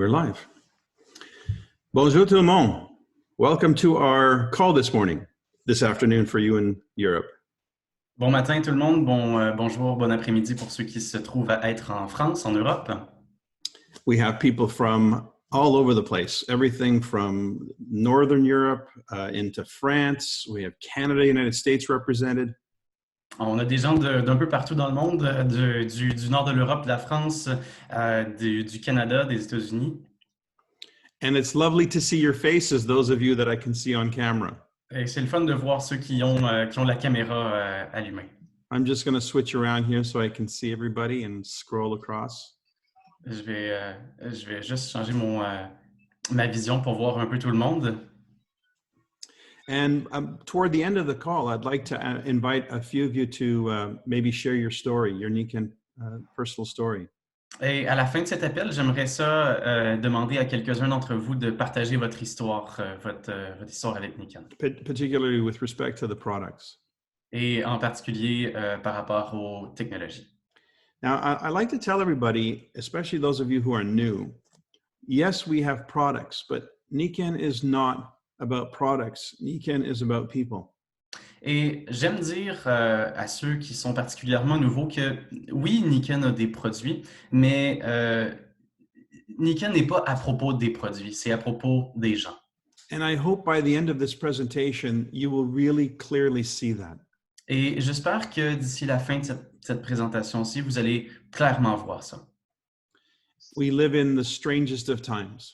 We're live. Bonjour tout le monde. Welcome to our call this afternoon for you in Europe. Bon matin tout le monde, bonjour, bon après-midi pour ceux qui se trouvent à être en France, en Europe. We have people from all over the place, everything from Northern Europe into France. We have Canada, United States represented. On a des gens d'un peu partout dans le monde, du nord de l'Europe, de la France, du Canada, des États-Unis. And it's lovely to see your faces, those of you that I can see on camera. Et c'est le fun de voir ceux qui ont la caméra allumée. I'm just going to switch around here so I can see everybody and scroll across. Je vais juste changer ma vision pour voir un peu tout le monde. And toward the end of the call, I'd like to invite a few of you to maybe share your story, your unique and personal story. Et à la fin de cet appel, j'aimerais ça demander à quelques-uns d'entre vous de partager votre histoire, votre histoire avec Nikon. Particularly with respect to the products. Et en particulier par rapport aux technologies. Now, I like to tell everybody, especially those of you who are new, yes, we have products, but Nikon is not about products. Nikon is about people. Et j'aime dire à ceux qui sont particulièrement nouveaux que oui, Nikon a des produits, mais Nikon n'est pas à propos des produits, c'est à propos des gens. And I hope by the end of this presentation, you will really clearly see that. Et j'espère que d'ici la fin de cette présentation-ci, vous allez clairement voir ça. We live in the strangest of times.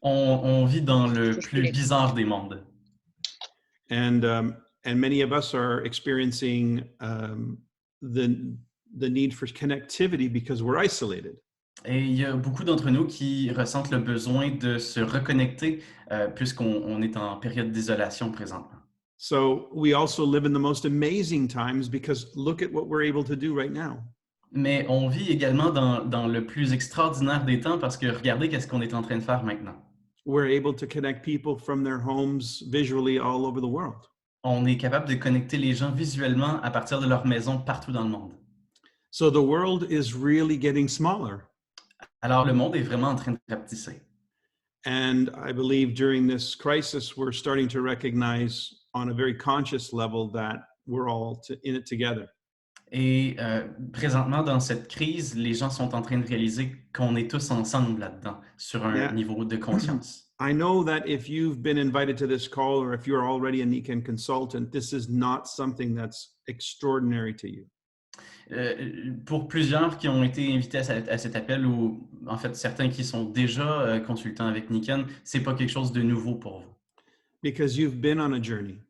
On vit dans le plus bizarre des mondes. And many of us are experiencing the need for connectivity because we're isolated. Et il y a beaucoup d'entre nous qui ressentent le besoin de se reconnecter puisqu'on est en période d'isolation présentement. So we also live in the most amazing times because look at what we're able to do right now. Mais on vit également dans le plus extraordinaire des temps parce que regardez qu'est-ce qu'on est en train de faire maintenant. We're able to connect people from their homes visually all over the world. On est capable de connecter les gens visuellement à partir de leur maison partout dans le monde. So the world is really getting smaller. Alors le monde est vraiment en train de rapetisser. And I believe during this crisis, we're starting to recognize on a very conscious level that we're all in it together. Et présentement, dans cette crise, les gens sont en train de réaliser qu'on est tous ensemble là-dedans, sur un niveau de conscience. I know that if you've been invited to this call or if you're already a Nikon consultant, this is not something that's extraordinary to you. Pour plusieurs qui ont été invités à cet appel, ou en fait certains qui sont déjà consultants avec Nikon, c'est pas quelque chose de nouveau pour vous. Because you've been on a journey.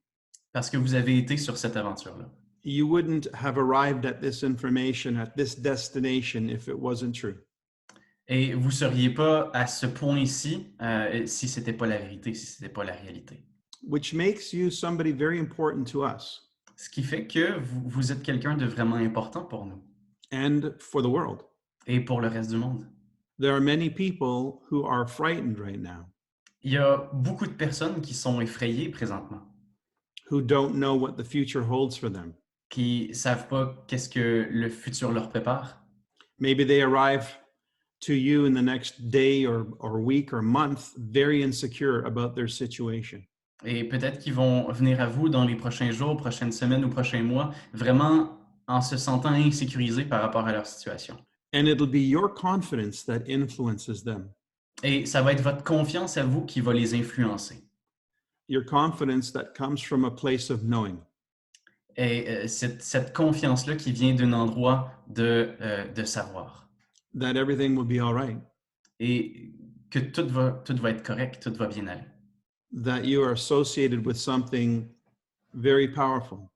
Parce que vous avez été sur cette aventure-là. You wouldn't have arrived at this information, at this destination, if it wasn't true. Et vous ne seriez pas à ce point-ci si ce n'était pas la vérité, si ce n'était pas la réalité. Which makes you somebody very important to us. Ce qui fait que vous êtes quelqu'un de vraiment important pour nous. And for the world. Et pour le reste du monde. There are many people who are frightened right now. Il y a beaucoup de personnes qui sont effrayées présentement. Who don't know what the future holds for them. Qui ne savent pas qu'est-ce que le futur leur prépare. Maybe they arrive to you in the next day or week or month very insecure about their situation. Et peut-être qu'ils vont venir à vous dans les prochains jours, prochaines semaines ou prochains mois, vraiment en se sentant insécurisés par rapport à leur situation. And it'll be your confidence that influences them. Et ça va être votre confiance à vous qui va les influencer. Your confidence that comes from a place of knowing. Et cette confiance-là qui vient d'un endroit de savoir. That everything will be all right. Et que tout va être correct, tout va bien aller. That you are associated with something very powerful.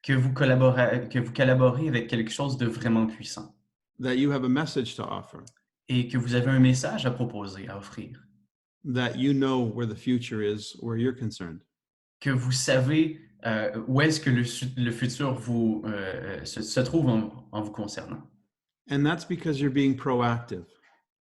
Que vous collaborez avec quelque chose de vraiment puissant. That you have a message to offer. Et que vous avez un message à proposer, à offrir. That you know where the future is, where you're concerned. Que vous savez où est-ce que le futur se trouve en vous concernant. And that's because you're being proactive.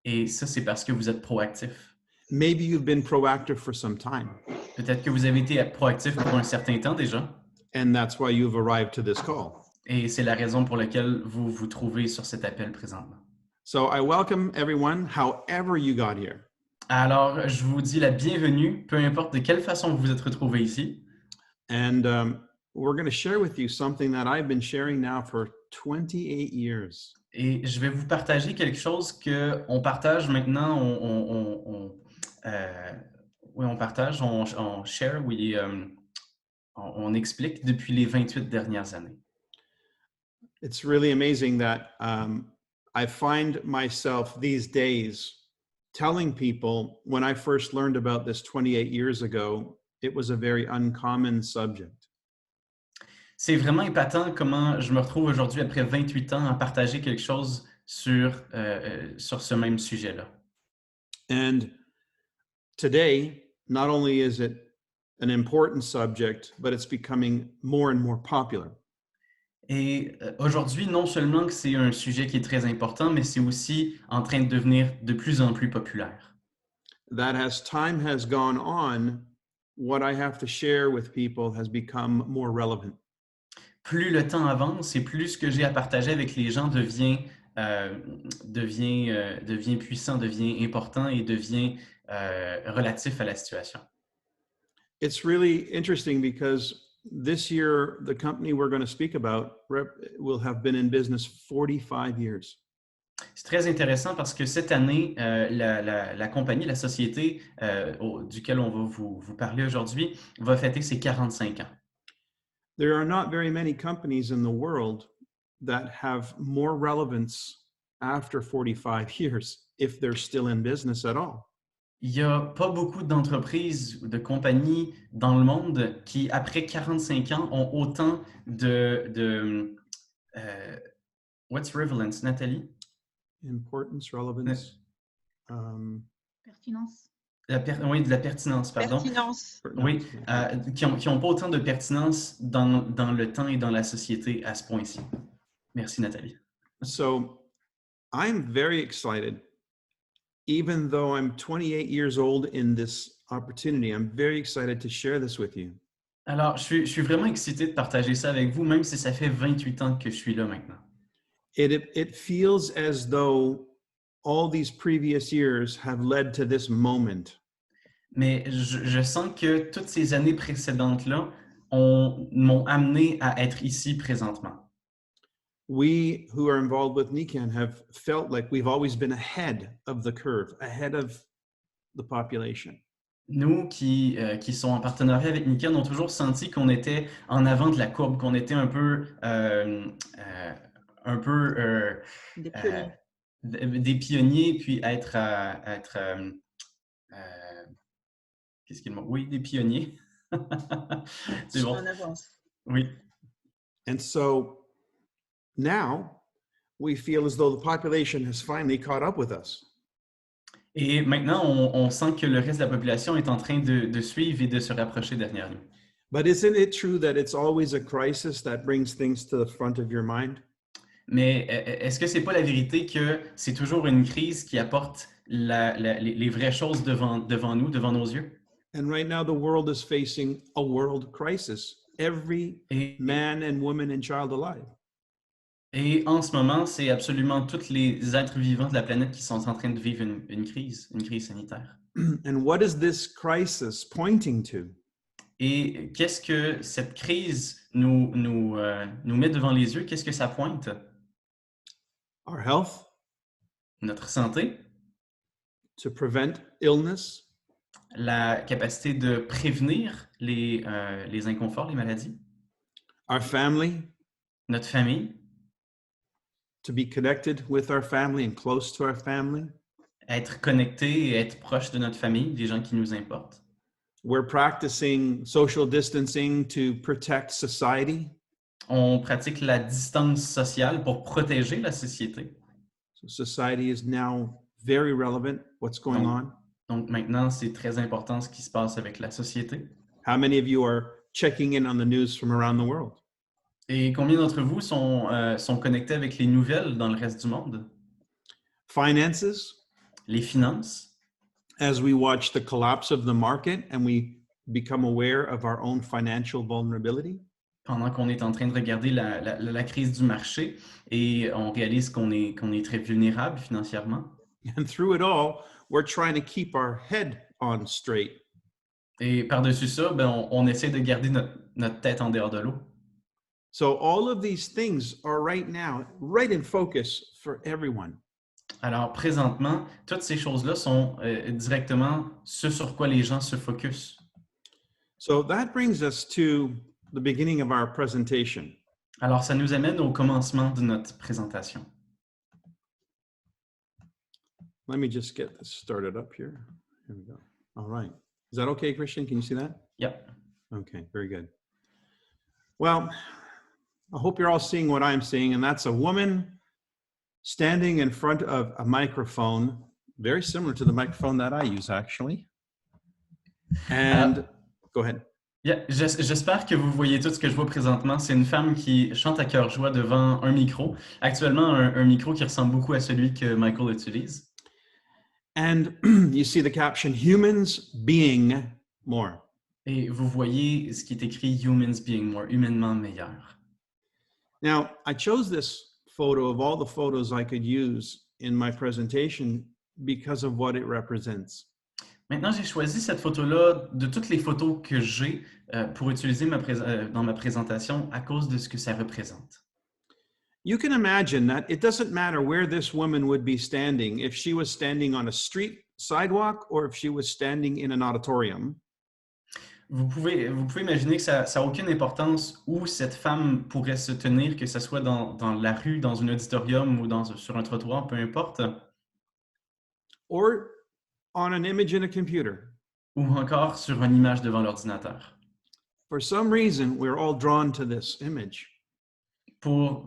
Et ça, c'est parce que vous êtes proactif. Maybe you've been proactive for some time. Peut-être que vous avez été proactif pour un certain temps déjà. And that's why you've arrived to this call. Et c'est la raison pour laquelle vous vous trouvez sur cet appel présentement. So I welcome everyone, however you got here. Alors, je vous dis la bienvenue, peu importe de quelle façon vous vous êtes retrouvés ici. And we're going to share with you something that I've been sharing now for 28 years. Et je vais vous partager quelque chose que on partage maintenant, euh, oui, on partage, on share, oui, on explique depuis les 28 dernières années. It's really amazing that I find myself these days telling people when I first learned about this 28 years ago, it was a very uncommon subject. C'est vraiment épatant comment je me retrouve aujourd'hui, après 28 ans, à partager quelque chose sur ce même sujet-là. And today, not only is it an important subject, but it's becoming more and more popular. Et aujourd'hui, non seulement que c'est un sujet qui est très important, mais c'est aussi en train de devenir de plus en plus populaire. That as time has gone on, what I have to share with people has become more relevant. Plus le temps avance et plus ce que j'ai à partager avec les gens devient puissant, devient important et devient relatif à la situation. It's really interesting because this year, the company we're going to speak about will have been in business 45 years. C'est très intéressant parce que cette année, la compagnie, la société duquel on va vous parler aujourd'hui va fêter ses 45 ans. There are not very many companies in the world that have more relevance after 45 years if they're still in business at all. Il n'y a pas beaucoup d'entreprises ou de compagnies dans le monde qui, après 45 ans, ont autant what's relevance, Nathalie? Importance, relevance. Pertinence. Oui, de la pertinence, pardon. Pertinence. Oui, qui ont pas autant de pertinence dans le temps et dans la société à ce point-ci. Merci, Nathalie. So I'm very excited. Even though I'm 28 years old in this opportunity, I'm very excited to share this with you. Alors, je suis vraiment excité de partager ça avec vous, même si ça fait 28 ans que je suis là maintenant. It feels as though all these previous years have led to this moment. Mais je sens que toutes ces années précédentes-là m'ont amené à être ici présentement. We who are involved with Nikan have felt like we've always been ahead of the curve, ahead of the population. Nous qui sont en partenariat avec Nikan ont toujours senti qu'on était en avant de la courbe, qu'on était un peu des pionniers, puis qu'est-ce qu'il y a? Oui, des pionniers. C'est bon. En avance. Oui. And so now we feel as though the population has finally caught up with us. Et maintenant, on sent que le reste de la population est en train de suivre et de se rapprocher derrière nous. But isn't it true that it's always a crisis that brings things to the front of your mind? Mais est-ce que c'est pas la vérité que c'est toujours une crise qui apporte les vraies choses devant nous, devant nos yeux? And right now the world is facing a world crisis. Every man and woman and child alive. Et en ce moment, c'est absolument tous les êtres vivants de la planète qui sont en train de vivre une crise sanitaire. And what is this crisis pointing to? Et qu'est-ce que cette crise nous met devant les yeux? Qu'est-ce que ça pointe? Our health, Notre santé, to prevent illness, la capacité de prévenir les inconforts, les maladies, our family, notre famille, to be connected with our family and close to our family. être connecté et être proche de notre famille, des gens qui nous importent. We're practicing social distancing to protect society. On pratique la distance sociale pour protéger la société. So society is now very relevant. What's going on? Donc maintenant, c'est très important ce qui se passe avec la société. How many of you are checking in on the news from around the world? Et combien d'entre vous sont connectés avec les nouvelles dans le reste du monde? Finances, Les finances, as we watch the collapse of the market and we become aware of our own financial vulnerability. pendant qu'on est en train de regarder la crise du marché et on réalise qu'on est très vulnérable financièrement. And through it all, we're trying to keep our head on straight. Et par-dessus ça, ben, on essaie de garder notre tête en dehors de l'eau. So all of these things are right now, right in focus for everyone. Alors, présentement, toutes ces choses-là sont directement ce sur quoi les gens se focusent. So that brings us to the beginning of our presentation. Alors, ça nous amène au commencement de notre présentation. Let me just get this started up here. Here we go. All right. Is that okay, Christian? Can you see that? Yep. Okay, very good. Well, I hope you're all seeing what I'm seeing, and that's a woman standing in front of a microphone, very similar to the microphone that I use, actually. And go ahead. Yeah, j'espère que vous voyez tout ce que je vois présentement. C'est une femme qui chante à cœur joie devant un micro. Actuellement, un micro qui ressemble beaucoup à celui que Michael utilise. And you see the caption, humans being more. Et vous voyez ce qui est écrit Humans being more, humainement meilleur. Now, I chose this photo of all the photos I could use in my presentation because of what it represents. Maintenant, j'ai choisi cette photo-là de toutes les photos que j'ai pour utiliser dans ma présentation à cause de ce que ça représente. You can imagine that it doesn't matter where this woman would be standing, if she was standing on a street sidewalk or if she was standing in an auditorium. Vous pouvez imaginer que ça n'a aucune importance où cette femme pourrait se tenir, que ce soit dans la rue, dans un auditorium ou sur un trottoir, peu importe. Or on an image in a computer. Ou encore sur une image devant l'ordinateur. For some reason, we're all drawn to this image. Pour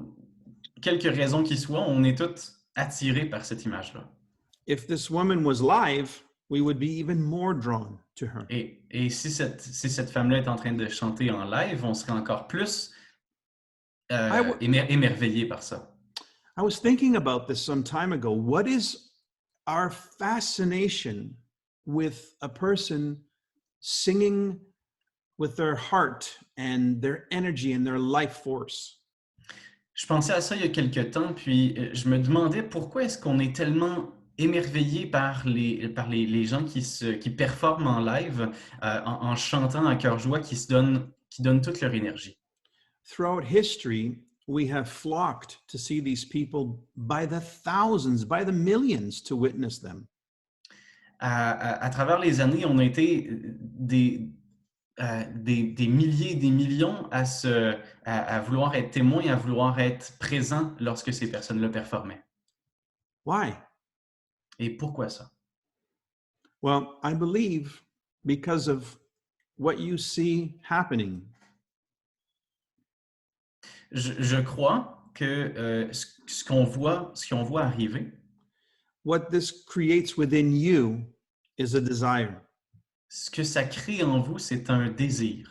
quelque raison qu'il soit, on est tous attirés par cette image-là. If this woman was live, we would be even more drawn to her. Et si cette femme-là est en train de chanter en live, on serait encore plus émerveillé par ça. I was thinking about this some time ago. What is our fascination with a person singing with their heart and their energy and their life force? Je pensais à ça il y a quelque temps, puis je me demandais pourquoi est-ce qu'on est tellement émerveillé par les gens qui performent en live, en chantant à cœur joie, qui donnent toute leur énergie. Throughout history, we have flocked to see these people by the thousands, by the millions to witness them. À travers les années, on a été des milliers et des millions à vouloir être témoins, à vouloir être présents lorsque ces personnes-là performaient. Why? Et pourquoi ça? Well, I believe because of what you see happening. Je crois que ce qu'on voit arriver, What this creates within you is a desire. ce que ça crée en vous, c'est un désir.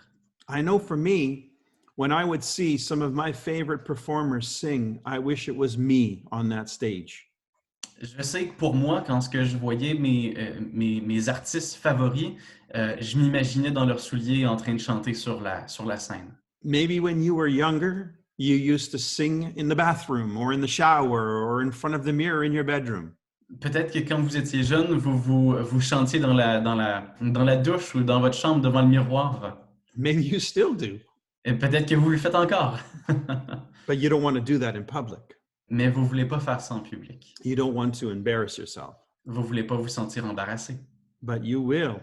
I know for me, when I would see some of my favorite performers sing, I wish it was me on that stage. Je sais que pour moi, quand je voyais mes artistes favoris, je m'imaginais dans leurs souliers en train de chanter sur la scène. Maybe when you were younger, you used to sing in the bathroom or in the shower or in front of the mirror in your bedroom. Peut-être que quand vous étiez jeune, vous chantiez dans la douche ou dans votre chambre devant le miroir. Maybe you still do. Et peut-être que vous le faites encore. But you don't want to do that in public. Mais vous ne voulez pas faire ça en public. You don't want to embarrass yourself. Vous ne voulez pas vous sentir embarrassé. But you will,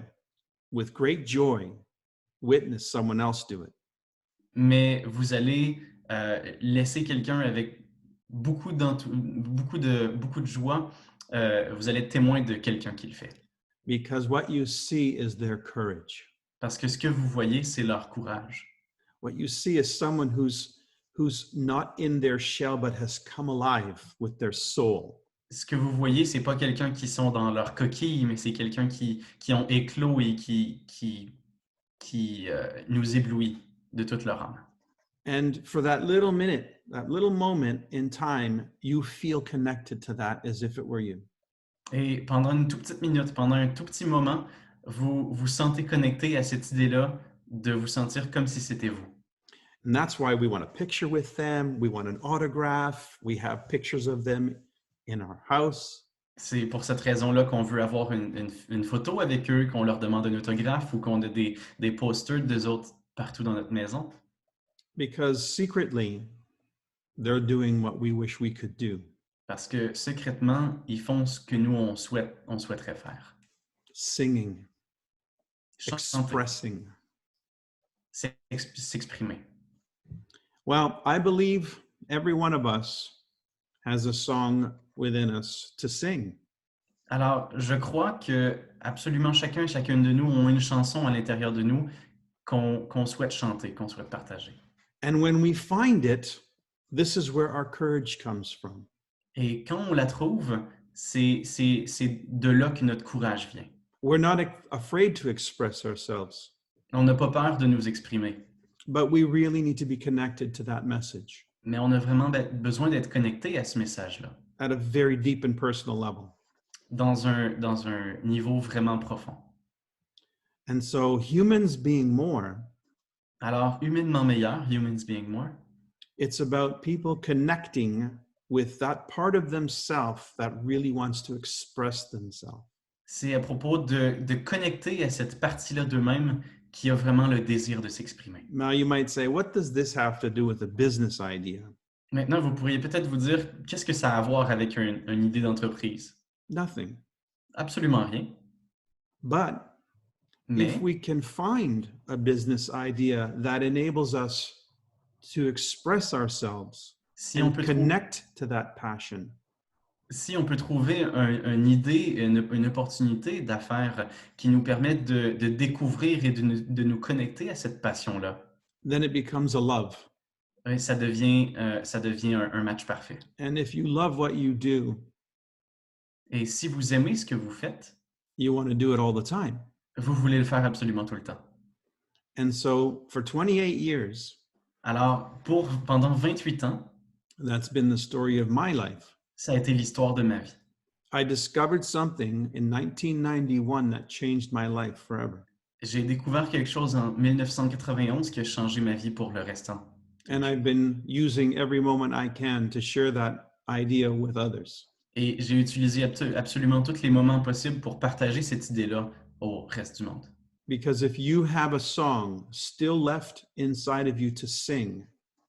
with great joy, witness someone else do it. Mais vous allez laisser quelqu'un avec beaucoup de joie, vous allez être témoin de quelqu'un qui le fait. Because what you see is their courage. Parce que ce que vous voyez, c'est leur courage. What you see is someone who's not in their shell but has come alive with their soul. Ce que vous voyez, c'est pas quelqu'un qui sont dans leur coquille, mais c'est quelqu'un qui ont éclos et qui nous éblouit de toute leur âme. And for that little minute, that little moment in time, you feel connected to that as if it were you. Et pendant une toute petite minute, pendant un tout petit moment, vous vous sentez connecté à cette idée-là de vous sentir comme si c'était vous. And that's why we want a picture with them. We want an autograph. We have pictures of them in our house. C'est pour cette raison-là qu'on veut avoir une photo avec eux, qu'on leur demande un autographe ou qu'on a des posters d'eux autres partout dans notre maison. because secretly they're doing what we wish we could do. Parce que secrètement, ils font ce que nous, on souhaiterait faire. Singing, Chanter, expressing. s'exprimer. Well, I believe every one of us has a song within us to sing. Alors, je crois que absolument chacun et chacune de nous ont une chanson à l'intérieur de nous qu'on souhaite chanter, qu'on souhaite partager. And when we find it, this is where our courage comes from. Et quand on la trouve, c'est de là que notre courage vient. We're not afraid to express ourselves, On n'a pas peur de nous exprimer, but we really need to be connected to that message mais on a vraiment besoin d'être connecté à ce message-là, at a very deep and personal level. dans un niveau vraiment profond. And so, humans being more, Alors, humainement meilleur, humans being more, it's about people connecting with that part of themselves that really wants to express themselves. c'est à propos de connecter à cette partie-là d'eux-mêmes qui a vraiment le désir de s'exprimer. Now, you might say, what does this have to do with a business idea? Maintenant, vous pourriez peut-être vous dire, qu'est-ce que ça a à voir avec une idée d'entreprise? Nothing. Absolument rien. But Mais if we can find a business idea that enables us to express ourselves si on and peut, connect to that passion, si on peut trouver une idée, une opportunité d'affaires qui nous permette de découvrir et de nous connecter à cette passion-là, then it becomes a love. ça devient un match parfait. And if you love what you do, Et si vous aimez ce que vous faites, you want to do it all the time. vous voulez le faire absolument tout le temps. And so for 28 years, Alors, pendant 28 ans, that's been the story of my life. ça a été l'histoire de ma vie. I discovered something in 1991 that changed my life forever. J'ai découvert quelque chose en 1991 qui a changé ma vie pour le restant. And I've been using every moment I can to share that idea with others. Et j'ai utilisé absolument tous les moments possibles pour partager cette idée-là au reste du monde. Because if you have a song still left inside of you to sing,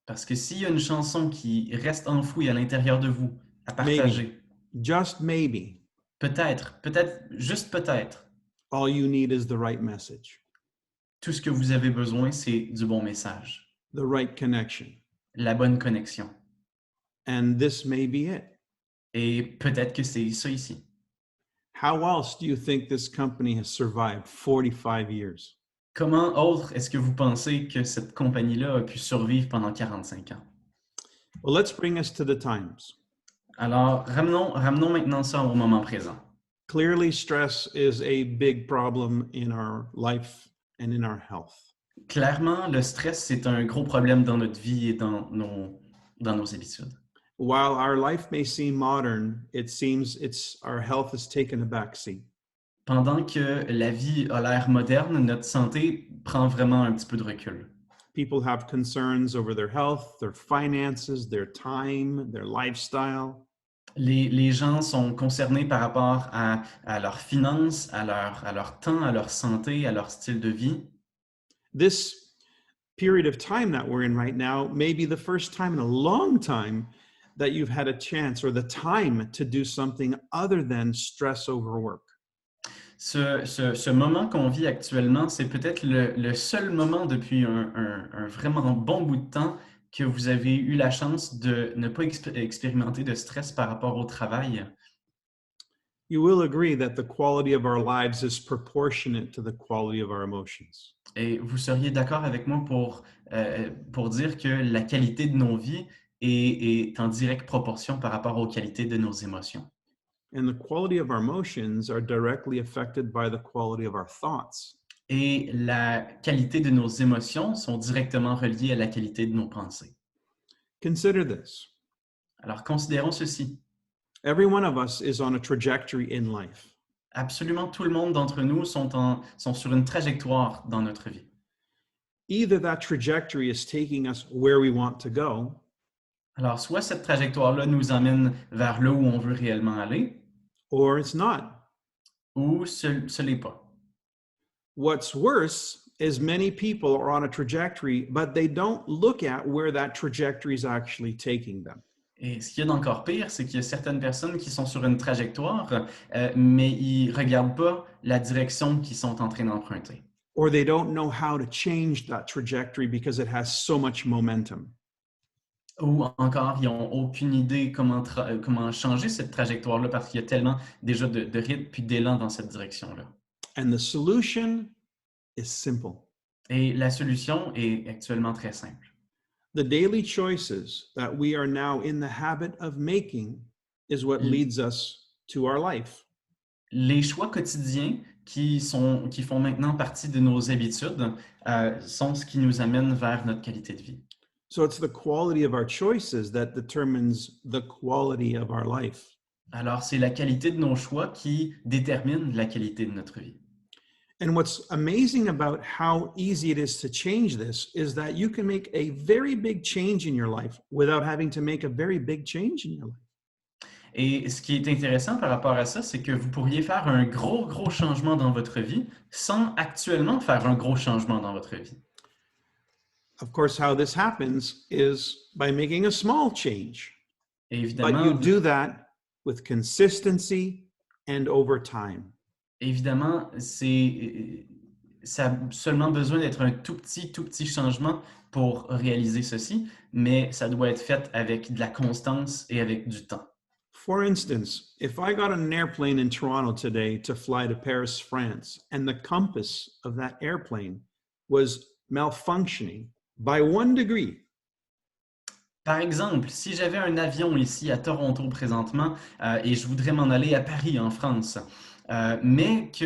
Parce que s'il y a une chanson qui reste enfouie à l'intérieur de vous, à partager, just maybe, peut-être, juste peut-être, all you need is the right message, tout ce que vous avez besoin, c'est du bon message, the right connection. la bonne connexion. And this may be it. Et peut-être que c'est ça ici. How else do you think this company has survived 45 years? Comment autre est-ce que vous pensez que cette compagnie-là a pu survivre pendant 45 ans? Well, let's bring us to the times. Alors, ramenons maintenant ça au moment présent. Clearly, stress is a big problem in our life and in our health. Clairement, le stress, c'est un gros problème dans notre vie et dans nos habitudes. While our life may seem modern, it seems our health has taken a backseat. Pendant que la vie a l'air moderne, notre santé prend vraiment un petit peu de recul. People have concerns over their health, their finances, their time, their lifestyle. Les gens sont concernés par rapport à leurs finances, à leur temps, à leur santé, à leur style de vie. This period of time that we're in right now may be the first time in a long time that you've had a chance or the time to do something other than stress over work. Ce moment qu'on vit actuellement, c'est peut-être le seul moment depuis un vraiment bon bout de temps que vous avez eu la chance de ne pas expérimenter de stress par rapport au travail. You will agree that the quality of our lives is proportionate to the quality of our emotions. Et vous seriez d'accord avec moi pour dire que la qualité de nos vies est en directe proportion par rapport aux qualités de nos émotions. And the quality of our emotions are directly affected by the quality of our thoughts. Et la qualité de nos émotions sont directement reliées à la qualité de nos pensées. Consider this. Alors, considérons ceci. Every one of us is on a trajectory in life. Absolument tout le monde d'entre nous sont sur une trajectoire dans notre vie. Either that trajectory is taking us where we want to go, Alors, soit cette trajectoire-là nous emmène vers là où on veut réellement aller, or it's not. ou ce l'est pas. What's worse is many people are on a trajectory, but they don't look at where that trajectory is actually taking them. Et ce qu'il y a d'encore pire, c'est qu'il y a certaines personnes qui sont sur une trajectoire, mais ils ne regardent pas la direction qu'ils sont en train d'emprunter. Or they don't know how to change that trajectory because it has so much momentum. Ou encore, ils n'ont aucune idée comment changer cette trajectoire-là parce qu'il y a tellement déjà de rythme puis d'élan dans cette direction-là. And the solution is simple. Et la solution est actuellement très simple. The daily choices that we are now in the habit of making is what leads us to our life. Les choix quotidiens qui font maintenant partie de nos habitudes sont ce qui nous amène vers notre qualité de vie. So it's the quality of our choices that determines the quality of our life. Alors, c'est la qualité de nos choix qui détermine la qualité de notre vie. And what's amazing about how easy it is to change this is that you can make a very big change in your life without having to make a very big change in your life. Et ce qui est intéressant par rapport à ça, c'est que vous pourriez faire un gros changement dans votre vie sans actuellement faire un gros changement dans votre vie. Of course, how this happens is by making a small change. Et But you évidemment, do that with consistency and over time. évidemment, ça a seulement besoin d'être un tout petit changement pour réaliser ceci, mais ça doit être fait avec de la constance et avec du temps. For instance, if I got on an airplane in Toronto today to fly to Paris, France, and the compass of that airplane was malfunctioning by 1 degree, Par exemple, si j'avais un avion ici à Toronto présentement et je voudrais m'en aller à Paris en France, mais que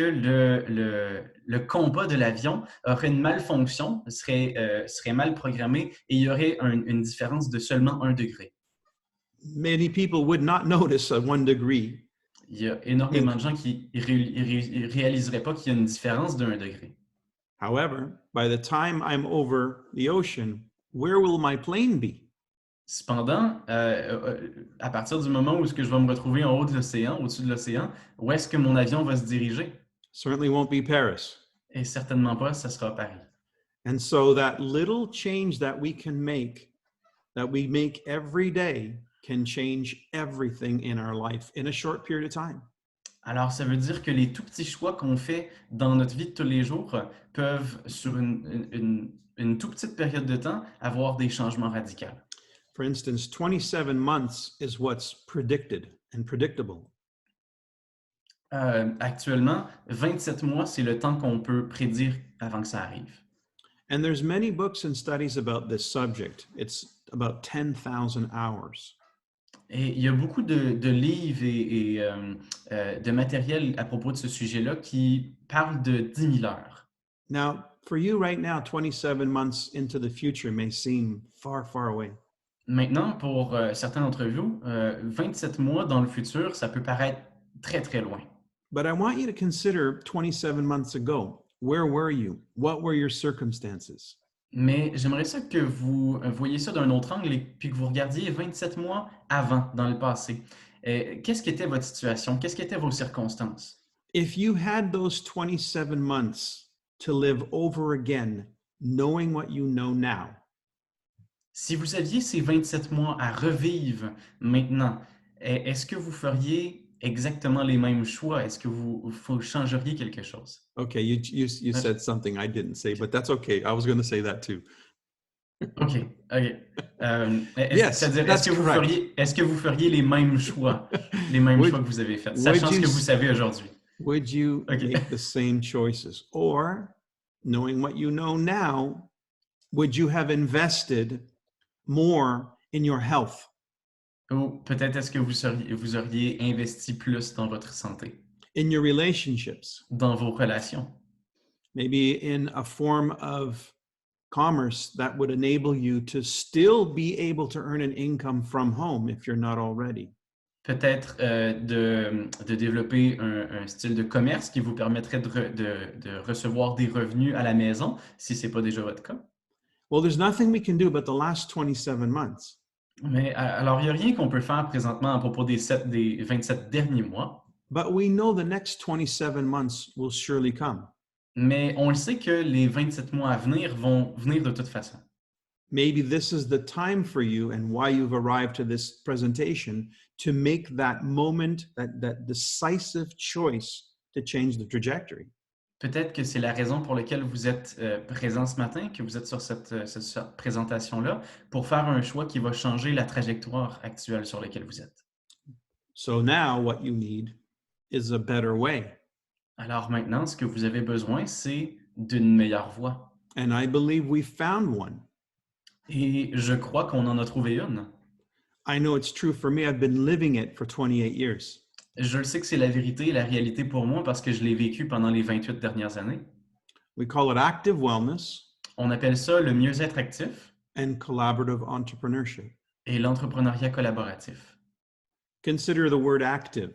le compas de l'avion aurait une malfonction, serait mal programmé et il y aurait une différence de seulement 1 degré. many people would not notice a 1 degree. Il y a énormément de gens qui ne réaliseraient pas qu'il y a une différence de 1 degré. However, by the time I'm over the ocean, where will my plane be? Cependant, à partir du moment où est-ce que je vais me retrouver en haut de l'océan, au-dessus de l'océan, où est-ce que mon avion va se diriger? Certainly won't be Paris. Et certainement pas, ça sera Paris. And so that little change that we make every day, can change everything in our life in a short period of time. Alors, ça veut dire que les tout petits choix qu'on fait dans notre vie de tous les jours peuvent, sur une toute petite période de temps, avoir des changements radicaux. For instance, 27 months is what's predicted and predictable. Actuellement, 27 mois, c'est le temps qu'on peut prédire avant que ça arrive. And there's many books and studies about this subject. It's about 10,000 hours. Et il y a beaucoup de livres et de matériel à propos de ce sujet-là qui parlent de 10 000 heures. Now, for you right now, 27 months into the future may seem far, far away. Maintenant, pour certains d'entre vous, 27 mois dans le futur, ça peut paraître très loin. But I want you to consider 27 months ago. Where were you? What were your circumstances? Mais j'aimerais ça que vous voyiez ça d'un autre angle et puis que vous regardiez 27 mois avant, dans le passé. Qu'est-ce qu'était votre situation? Qu'est-ce qu'étaient vos circonstances? If you had those 27 months to live over again, knowing what you know now, Si vous aviez ces 27 mois à revivre maintenant, est-ce que vous feriez exactement les mêmes choix? Est-ce que vous changeriez quelque chose? okay, you said something I didn't say, but that's okay. I was going to say that too. OK. Yes, C'est-à-dire, that's correct. est-ce que vous feriez les mêmes choix, choix que vous avez faits, sachant ce que vous savez aujourd'hui? Would you Okay. make the same choices? Or, knowing what you know now, would you have invested more in your health? Ou peut-être est-ce que vous auriez investi plus dans votre santé, In your relationships? dans vos relations? Maybe in a form of commerce that would enable you to still be able to earn an income from home if you're not already. Peut-être de développer un style de commerce qui vous permettrait de recevoir des revenus à la maison, si ce n'est pas déjà votre cas. Well, there's nothing we can do but the last 27 months. Mais alors, il n'y a rien qu'on peut faire présentement à propos des 27 derniers mois. but we know the next 27 months will surely come. Mais on le sait que les 27 mois à venir vont venir de toute façon. Maybe this is the time for you and why you've arrived to this presentation to make that moment, that decisive choice to change the trajectory. Peut-être que c'est la raison pour laquelle vous êtes présent ce matin, que vous êtes sur cette présentation-là, pour faire un choix qui va changer la trajectoire actuelle sur laquelle vous êtes. So now what you need is a better way. Alors maintenant, ce que vous avez besoin, c'est d'une meilleure voie. And I believe we found one. Et je crois qu'on en a trouvé une. I know it's true for me. I've been living it for 28 years. Je le sais que c'est la vérité et la réalité pour moi parce que je l'ai vécu pendant les 28 dernières années. We call it active wellness On appelle ça le mieux-être actif and collaborative entrepreneurship. et l'entrepreneuriat collaboratif. Consider the word active.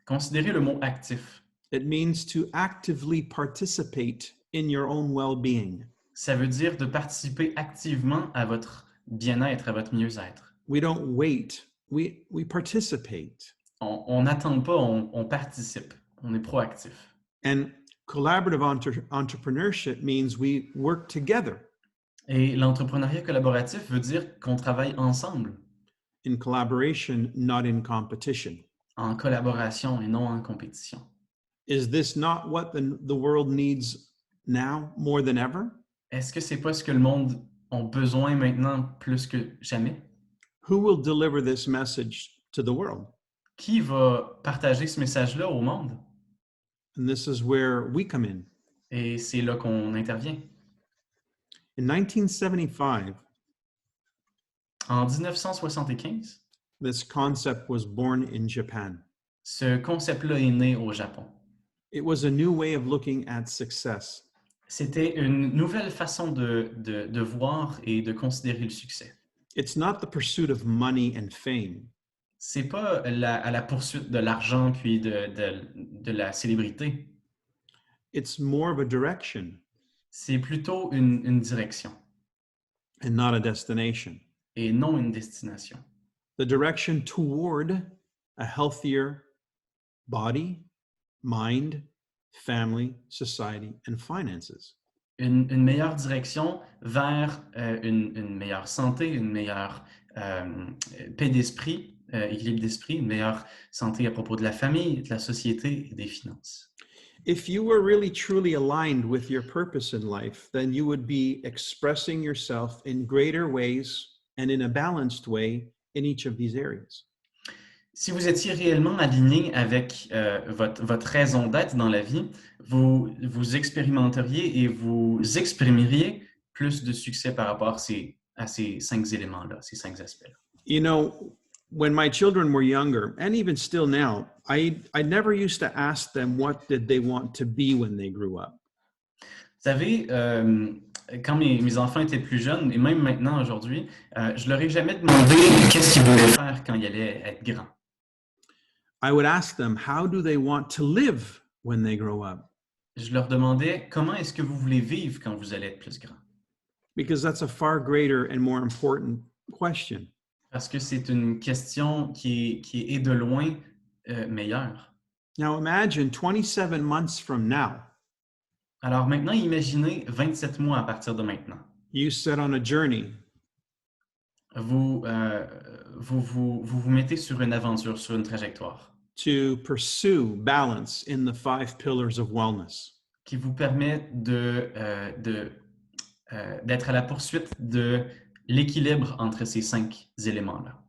Considérez le mot actif. It means to actively participate in your own well-being. Ça veut dire de participer activement à votre bien-être, à votre mieux-être. We don't wait, we participate. On n'attend pas, on participe, on est proactif. And collaborative entrepreneurship means we work together. Et l'entrepreneuriat collaboratif veut dire qu'on travaille ensemble, In collaboration, not in competition. en collaboration et non en compétition. Is this not what the world needs now more than ever? Est-ce que c'est pas ce que le monde a besoin maintenant plus que jamais? Who will deliver this message to the world? Qui va partager ce message-là au monde? And this is where we come in. Et c'est là qu'on intervient. In 1975, En 1975, this concept was born in Japan. ce concept-là est né au Japon. It was a new way of looking at success. C'était une nouvelle façon de voir et de considérer le succès. It's not the pursuit of money and fame. C'est pas à la poursuite de l'argent puis de la célébrité. It's more of a direction C'est plutôt une direction and not a destination. et non une destination. The direction toward a healthier body, mind, family, society, and finances. Une meilleure direction vers une meilleure santé, une meilleure paix d'esprit, équilibre d'esprit, une meilleure santé à propos de la famille, de la société et des finances. If you were really truly aligned with your purpose in life, then you would be expressing yourself in greater ways and in a balanced way in each of these areas. Si vous étiez réellement aligné avec votre raison d'être dans la vie, vous expérimenteriez et vous exprimeriez plus de succès par rapport à ces 5 éléments-là, ces 5 aspects-là. You know, when my children were younger, and even still now, I never used to ask them what did they want to be when they grew up. Vous savez, quand mes enfants étaient plus jeunes, et même maintenant aujourd'hui, je leur ai jamais demandé qu'est-ce qu'ils voulaient faire quand ils allaient être grands. I would ask them, how do they want to live when they grow up? Je leur demandais comment est-ce que vous voulez vivre quand vous allez être plus grand? Because that's a far greater and more important question. Parce que c'est une question qui est de loin meilleure. Now imagine 27 months from now, Alors maintenant, imaginez 27 mois à partir de maintenant. you set on a journey Vous vous mettez sur une aventure, sur une trajectoire to pursue balance in the 5 pillars of wellness. qui vous permet d'être à la poursuite de l'équilibre entre ces 5 éléments-là.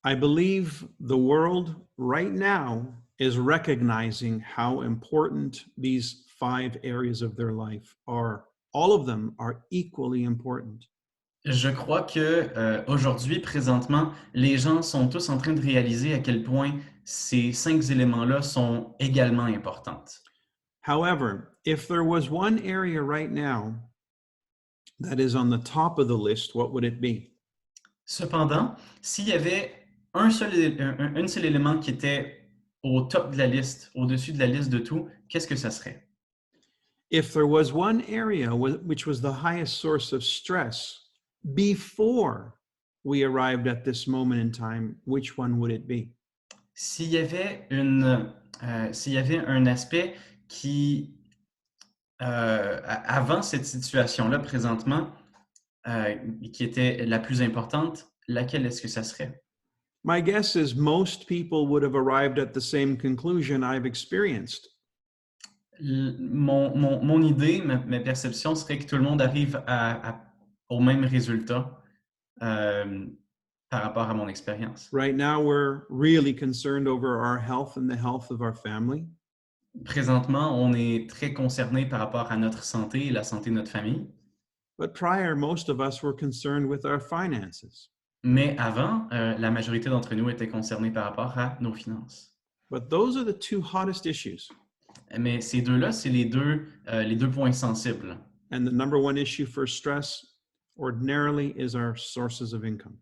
I believe the world right now is recognizing how important these 5 areas of their life are. All of them are equally important. Je crois que aujourd'hui, présentement, les gens sont tous en train de réaliser à quel point ces 5 éléments-là sont également importants. However, if there was one area right now that is on the top of the list, what would it be? Cependant, s'il y avait un seul élément qui était au top de la liste, au-dessus de la liste de tout, qu'est-ce que ça serait? If there was one area which was the highest source of stress before we arrived at this moment in time, which one would it be? S'il y avait s'il y avait un aspect qui, avant cette situation-là, présentement, qui était la plus importante, laquelle est-ce que ça serait? My guess is most people would have arrived at the same conclusion I've experienced. Mon idée, ma perception serait que tout le monde arrive au même résultat euh, par rapport à mon expérience. Right now, we're really concerned over our health and the health of our family. Présentement, on est très concerné par rapport à notre santé et la santé de notre famille. But prior, most of us were concerned with our finances. Mais avant, la majorité d'entre nous étaient concernés par rapport à nos finances. But those are the two hottest issues. Mais ces deux-là, c'est les deux points sensibles. And the number one issue for stress ordinarily is our sources of income.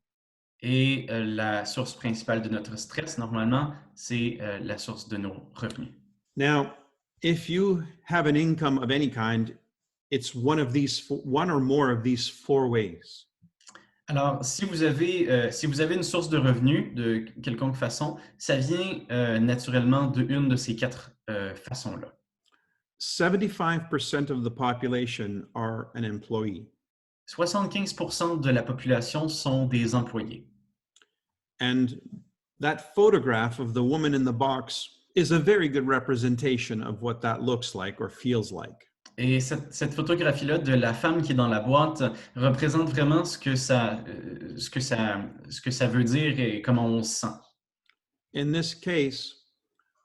Et la source principale de notre stress, normalement, c'est la source de nos revenus. Now, if you have an income of any kind, it's one or more of these four ways. Alors, si vous avez une source de revenus de quelconque façon, ça vient naturellement d'une de ces quatre façons-là. 75% of the population are an employee. 75% de la population sont des employés. And that photograph of the woman in the box is a very good representation of what that looks like or feels like. Et cette photographie-là de la femme qui est dans la boîte représente vraiment ce que ça veut dire et comment on se sent. In this case,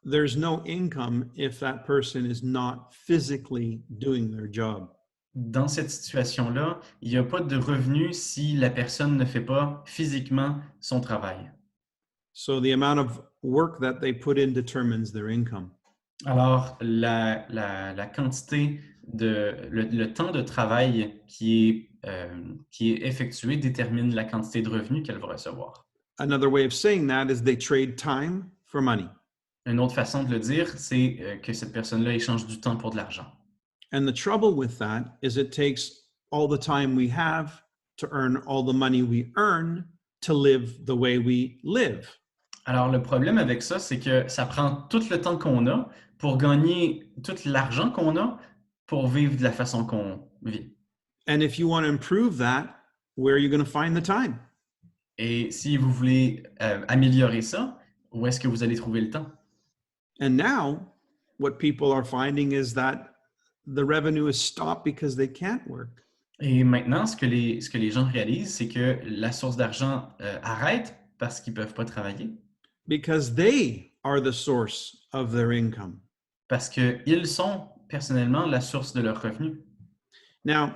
there's no income if that person is not physically doing their job. Dans cette situation-là, il n'y a pas de revenu si la personne ne fait pas physiquement son travail. So the amount of work that they put in determines their income. Alors, la quantité le temps de travail qui est effectué détermine la quantité de revenus qu'elle va recevoir. Another way of saying that is they trade time for money. Une autre façon de le dire, c'est que cette personne-là échange du temps pour de l'argent. And the trouble with that is it takes all the time we have to earn all the money we earn to live the way we live. Alors, le problème avec ça, c'est que ça prend tout le temps qu'on a pour gagner tout l'argent qu'on a pour vivre de la façon qu'on vit. And if you want to improve that, where are you going to find the time? Et si vous voulez améliorer ça, où est-ce que vous allez trouver le temps? And now, what people are finding is that the revenue is stopped because they can't work. Et maintenant, ce que les gens réalisent, c'est que la source d'argent arrête parce qu'ils ne peuvent pas travailler. Because they are the source of their income. Parce qu'ils sont personnellement la source de leurs revenus. Now,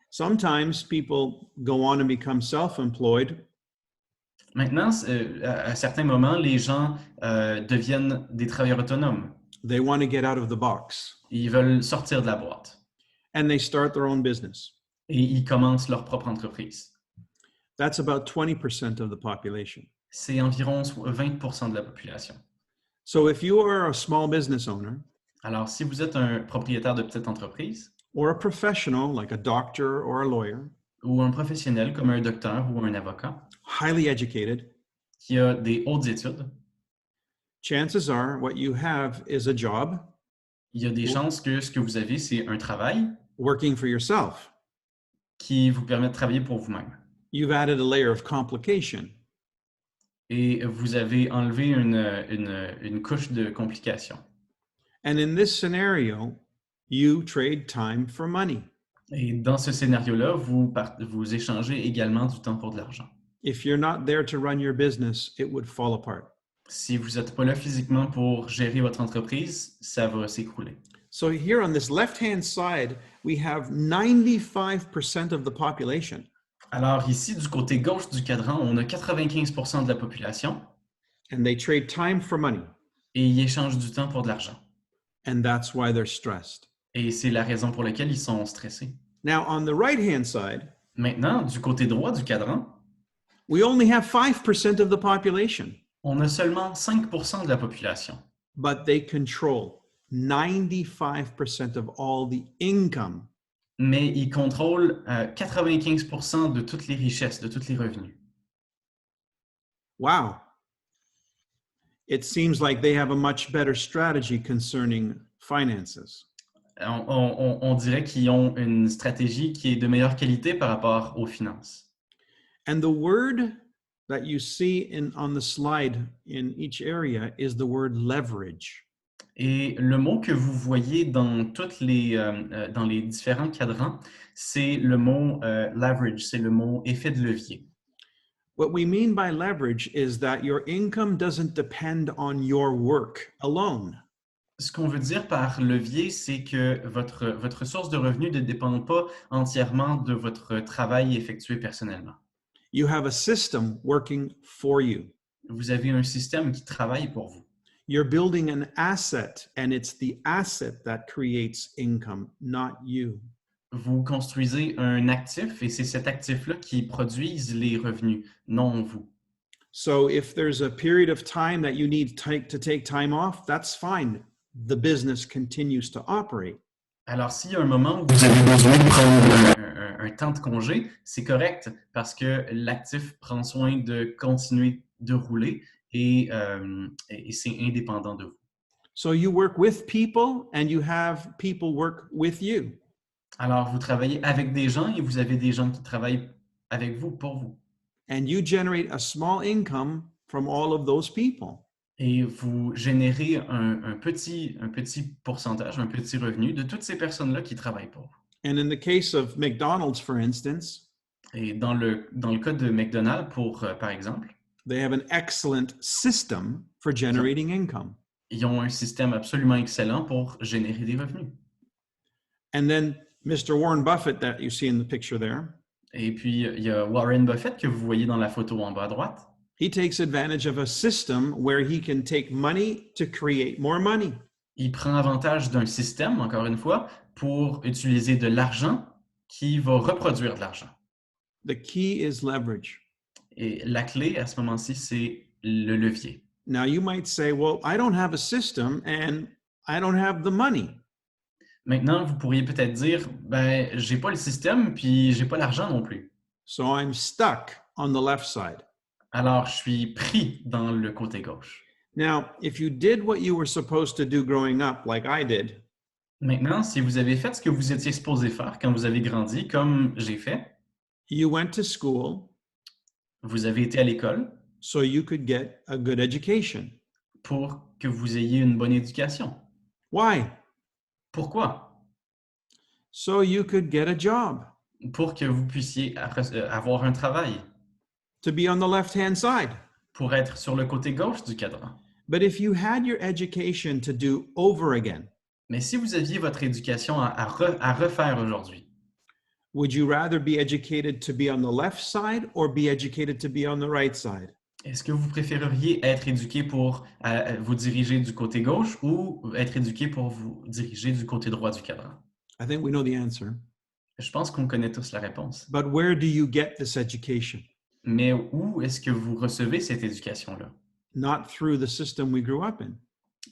sometimes people go on and become self-employed. Maintenant, à certains moments, les gens deviennent des travailleurs autonomes. They want to get out of the box. Ils veulent sortir de la boîte. And they start their own business. Et ils commencent leur propre entreprise. That's about 20% of the population. C'est environ 20% de la population. So if you are a small business owner, alors, si vous êtes un propriétaire de petite entreprise, or a professional like a doctor or a lawyer, ou un professionnel comme un docteur ou un avocat, highly educated, qui a des hautes études, chances are what you have is a job. Il y a des chances que ce que vous avez, c'est un travail working for yourself. Qui vous permet de travailler pour vous-même. You've added a layer of complication. Et vous avez enlevé une couche de complications. And in this scenario, you trade time for money. Et dans ce scénario-là, vous échangez également du temps pour de l'argent. If you're not there to run your business, it would fall apart. Si vous n'êtes pas là physiquement pour gérer votre entreprise, ça va s'écrouler. So here on this left-hand side, we have 95% of the population. Alors ici, du côté gauche du cadran, on a 95% de la population. And they trade time for money. Et ils échangent du temps pour de l'argent. And that's why they're stressed. Et c'est la raison pour laquelle ils sont stressés. Now, on the right-hand side, maintenant, du côté droit du cadran, we only have 5% of the population. On a seulement 5% de la population. But they control 95% of all the income. Mais ils contrôlent 95% de toutes les richesses, de tous les revenus. Wow. it seems like they have a much better strategy concerning finances. On dirait qu'ils ont une stratégie qui est de meilleure qualité par rapport aux finances. And the word that you see on the slide in each area is the word leverage. Et le mot que vous voyez dans dans les différents cadrans, c'est le mot leverage, c'est le mot effet de levier. What we mean by leverage is that your income doesn't depend on your work alone. Ce qu'on veut dire par levier, c'est que votre source de revenus ne dépend pas entièrement de votre travail effectué personnellement. You have a system working for you. Vous avez un système qui travaille pour vous. You're building an asset, and it's the asset that creates income, not you. Vous construisez un actif et c'est cet actif-là qui produit les revenus, non vous. So if there's a period of time that you need to take time off, that's fine. The business continues to operate. Alors, s'il y a un moment où vous avez besoin de prendre un temps de congé, c'est correct parce que l'actif prend soin de continuer de rouler et c'est indépendant de vous. So you work with people and you have people work with you. Alors, vous travaillez avec des gens et vous avez des gens qui travaillent avec vous, pour vous. And you generate a small income from all of those people. Et vous générez un petit pourcentage, un petit revenu de toutes ces personnes-là qui travaillent pour vous. And in the case of McDonald's, for instance, Et dans le cas de McDonald's, par exemple, they have an excellent system for generating income. ils ont un système absolument excellent pour générer des revenus. And then Mr. Warren Buffett that you see in the picture there, Et puis, il y a Warren Buffett que vous voyez dans la photo en bas à droite. he takes advantage of a system where he can take money to create more money. Il prend avantage d'un système, encore une fois, pour utiliser de l'argent qui va reproduire de l'argent. The key is leverage. Et la clé, à ce moment-ci, c'est le levier. Now you might say, well, I don't have a system and I don't have the money. Maintenant, vous pourriez peut-être dire, ben, j'ai pas le système, puis j'ai pas l'argent non plus. So I'm stuck on the left side. Alors, je suis pris dans le côté gauche. Now, if you did what you were supposed to do growing up, like I did, Maintenant, si vous avez fait ce que vous étiez supposé faire quand vous avez grandi, comme j'ai fait, you went to school vous avez été à l'école so you could get a good education. pour que vous ayez une bonne éducation. Why? Pourquoi? So you could get a job, Pour que vous puissiez avoir un travail, to be on the left-hand side. pour être sur le côté gauche du cadran. But if you had your education to do over again, Mais si vous aviez votre éducation à refaire aujourd'hui, would you rather be educated to be on the left side or be educated to be on the right side? est-ce que vous préféreriez être éduqué pour vous diriger du côté gauche ou être éduqué pour vous diriger du côté droit du cadran? I think we know the answer. Je pense qu'on connaît tous la réponse. But where do you get this education? Mais où est-ce que vous recevez cette éducation-là? Not through the system we grew up in.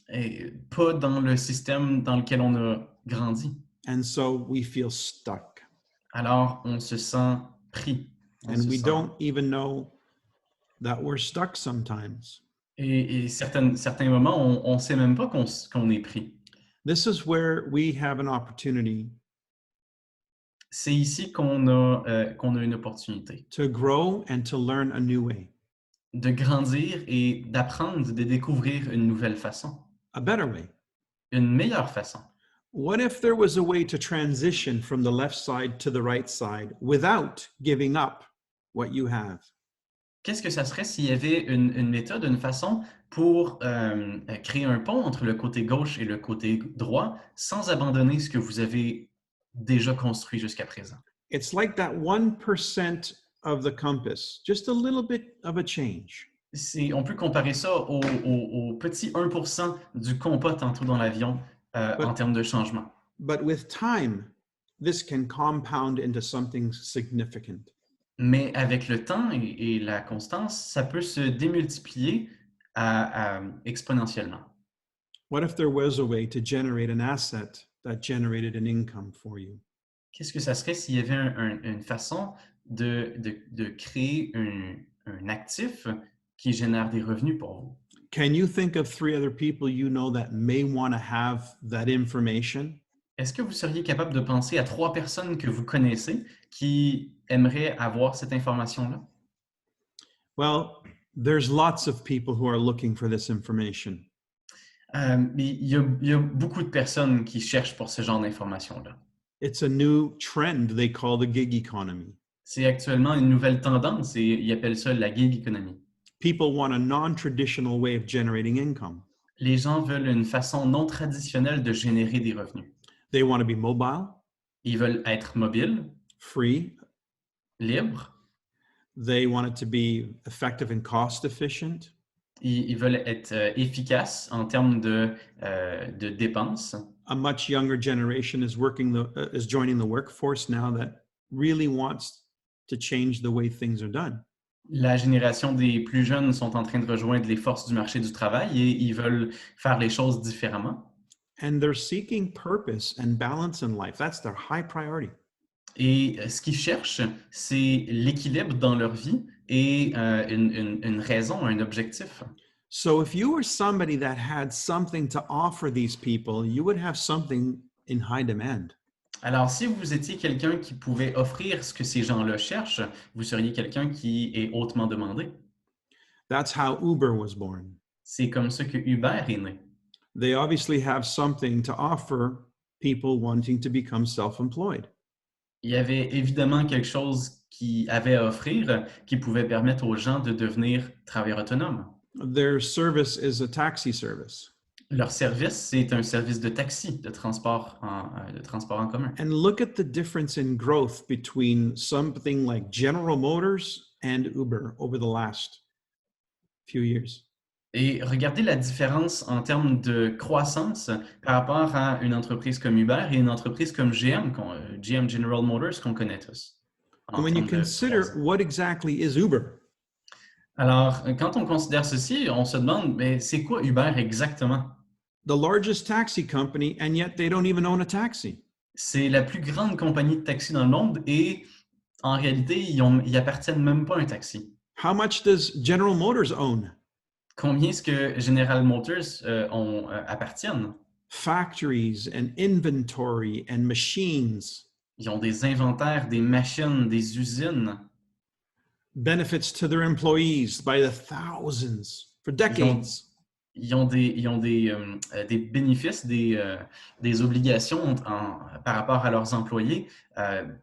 Et pas dans le système dans lequel on a grandi. And so we feel stuck. Alors, on se sent pris. And we don't even know that we're stuck sometimes. Et certains moments, on ne sait même pas qu'on est pris. This is where we have an opportunity C'est ici qu'on a une opportunité to grow and to learn a new way, de grandir et d'apprendre, de découvrir une nouvelle façon, a better way. une meilleure façon. What if there was a way to transition from the left side to the right side without giving up what you have? Qu'est-ce que ça serait s'il y avait une méthode, une façon pour créer un pont entre le côté gauche et le côté droit sans abandonner ce que vous avez déjà construit jusqu'à présent? It's like that 1% of the compass, just a little bit of a change. On peut comparer ça au petit 1% du compas tantôt dans l'avion en termes de changement. But with time, this can compound into something significant. Mais avec le temps et la constance, ça peut se démultiplier exponentiellement. What if there was a way to generate an asset that generated an income for you? Qu'est-ce que ça serait s'il y avait une façon de créer un actif qui génère des revenus pour vous? Can you think of 3 other people you know that may want to have that information? Est-ce que vous seriez capable de penser à 3 personnes que vous connaissez qui aimeraient avoir cette information-là? Well, there's lots of people who are looking for this information. Mais il y a beaucoup de personnes qui cherchent pour ce genre d'informations-là. It's a new trend they call the gig economy. C'est actuellement une nouvelle tendance et ils appellent ça la gig economy. People want a non-traditional way of generating income. Les gens veulent une façon non traditionnelle de générer des revenus. They want to be mobile, Ils veulent être mobiles, free. libres, They want it to be effective and cost efficient. ils veulent être efficaces en termes de dépenses. A much younger generation is joining the workforce now that really wants to change the way things are done. La génération des plus jeunes sont en train de rejoindre les forces du marché du travail et ils veulent faire les choses différemment. And they're seeking purpose and balance in life. That's their high priority. Et ce qu'ils cherchent, c'est l'équilibre dans leur vie et une raison, un objectif. So if you were somebody that had something to offer these people, you would have something in high demand. Alors, si vous étiez quelqu'un qui pouvait offrir ce que ces gens-là cherchent, vous seriez quelqu'un qui est hautement demandé. That's how Uber was born. C'est comme ça que Uber est né. They obviously have something to offer people wanting to become self-employed. Il y avait évidemment quelque chose qui avait à offrir qui pouvait permettre aux gens de devenir travailleurs autonomes. Their service is a taxi service. Leur service, c'est un service de taxi, de transport en commun. And look at the difference in growth between something like General Motors and Uber over the last few years. Et regardez la différence en termes de croissance par rapport à une entreprise comme Uber et une entreprise comme GM, GM General Motors, qu'on connaît tous. And when you consider what exactly is Uber, Alors, quand on considère ceci, on se demande, mais c'est quoi Uber exactement? the largest taxi company, and yet they don't even own a taxi. C'est la plus grande compagnie de taxi dans le monde et en réalité, ils appartiennent même pas à un taxi. How much does General Motors own? Combien est-ce que General Motors appartiennent? Factories and inventory and machines, Ils ont des inventaires, des machines, des usines. benefits to their employees by the thousands for decades. Ils ont des bénéfices, des obligations par rapport à leurs employés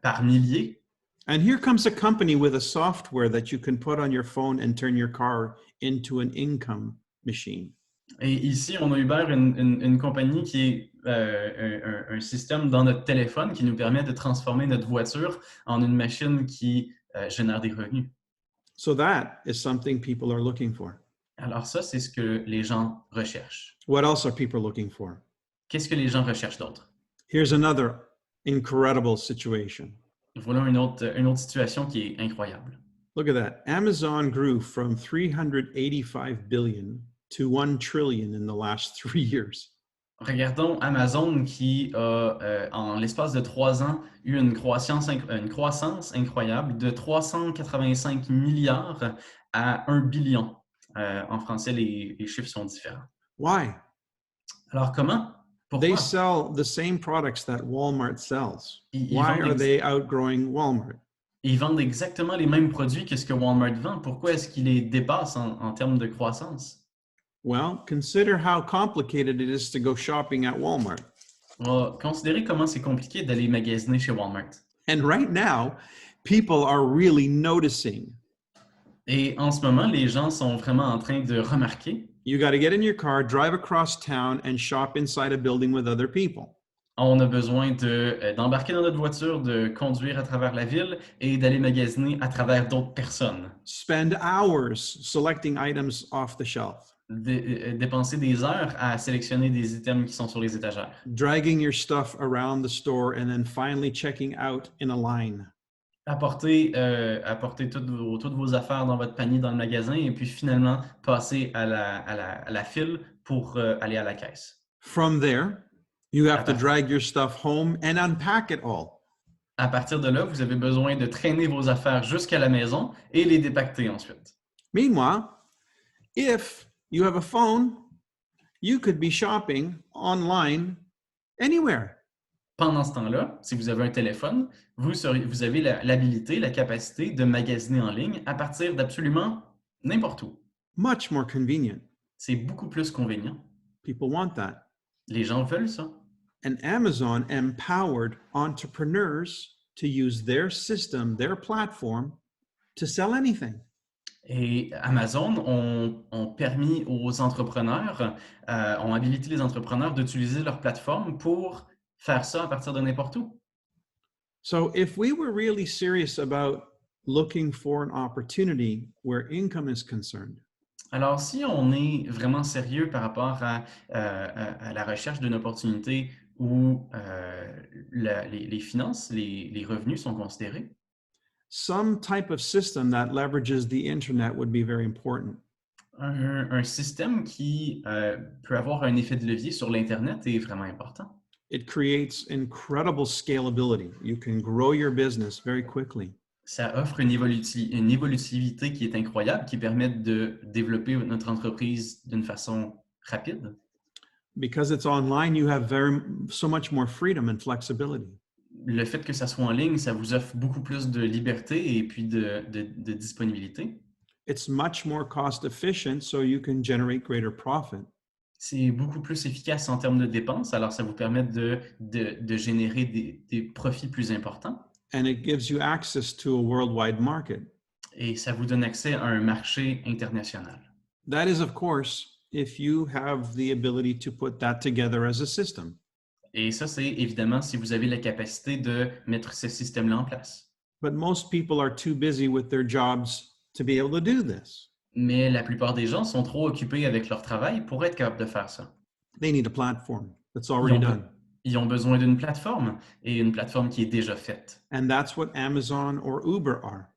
par milliers. And here comes a company with a software that you can put on your phone and turn your car into an income machine. Et ici, on a Uber, une compagnie qui est un système dans notre téléphone qui nous permet de transformer notre voiture en une machine qui génère des revenus. So that is something people are looking for. Alors ça, c'est ce que les gens recherchent. What else are people looking for? Qu'est-ce que les gens recherchent d'autre? Here's another incredible situation. Voilà une autre situation qui est incroyable. Look at that. Amazon grew from 385 billion to 1 trillion in the last 3 years. Regardons Amazon qui a, en l'espace de 3 ans, eu une croissance incroyable de 385 milliards à 1 billion. En français, les chiffres sont différents. Why? Alors, comment? They Pourquoi? sell the same products that Walmart sells. Ils Why vendent are they outgrowing Walmart? Ils vendent exactement les mêmes produits que ce que Walmart vend. Pourquoi est-ce qu'ils les dépassent en termes de croissance? Well, consider how complicated it is to go shopping at Walmart. On va considérer comment c'est compliqué d'aller magasiner chez Walmart. And right now, people are really noticing. Et en ce moment, les gens sont vraiment en train de remarquer. You got to get in your car, drive across town, and shop inside a building with other people. On a besoin d'embarquer dans notre voiture, de conduire à travers la ville et d'aller magasiner à travers d'autres personnes. Spend hours selecting items off the shelf. Dépenser des heures à sélectionner des items qui sont sur les étagères. Dragging your stuff around the store and then finally checking out in a line. Apporter toutes vos affaires dans votre panier dans le magasin et puis finalement passer à la file pour aller à la caisse. From there, you have to drag your stuff home and unpack it all. À partir de là, vous avez besoin de traîner vos affaires jusqu'à la maison et les dépacter ensuite. Meanwhile, if You have a phone, you could be shopping online anywhere. Pendant ce temps-là, si vous avez un téléphone, vous avez l'habilité, la capacité de magasiner en ligne à partir d'absolument n'importe où. Much more convenient. C'est beaucoup plus convenient. People want that. Les gens veulent ça. And Amazon empowered entrepreneurs to use their system, their platform, to sell anything. Et Amazon ont permis aux entrepreneurs, ont habilité les entrepreneurs d'utiliser leur plateforme pour faire ça à partir de n'importe où. So if we were really serious about looking for an opportunity where income is concerned, Alors, si on est vraiment sérieux par rapport à la recherche d'une opportunité où les finances, les revenus sont considérés, some type of system that leverages the internet would be very important. un système qui peut avoir un effet de levier sur l'Internet est vraiment important. It creates incredible scalability. You can grow your business very quickly. Ça offre une évolutivité qui est incroyable, qui permet de développer notre entreprise d'une façon rapide. Because it's online, you have so much more freedom and flexibility. Le fait que ça soit en ligne, ça vous offre beaucoup plus de liberté et puis de disponibilité. It's much more cost efficient, so you can generate greater profit. C'est beaucoup plus efficace en termes de dépenses, alors ça vous permet de générer des profits plus importants. And it gives you access to a worldwide market. Et ça vous donne accès à un marché international. That is, of course, if you have the ability to put that together as a system. Et ça, c'est évidemment si vous avez la capacité de mettre ce système-là en place. But most people are too busy with their jobs to be able to do this. Mais la plupart des gens sont trop occupés avec leur travail pour être capables de faire ça. They need a platform that's already done. Ils ont besoin d'une plateforme et une plateforme qui est déjà faite. And that's what Amazon or Uber are.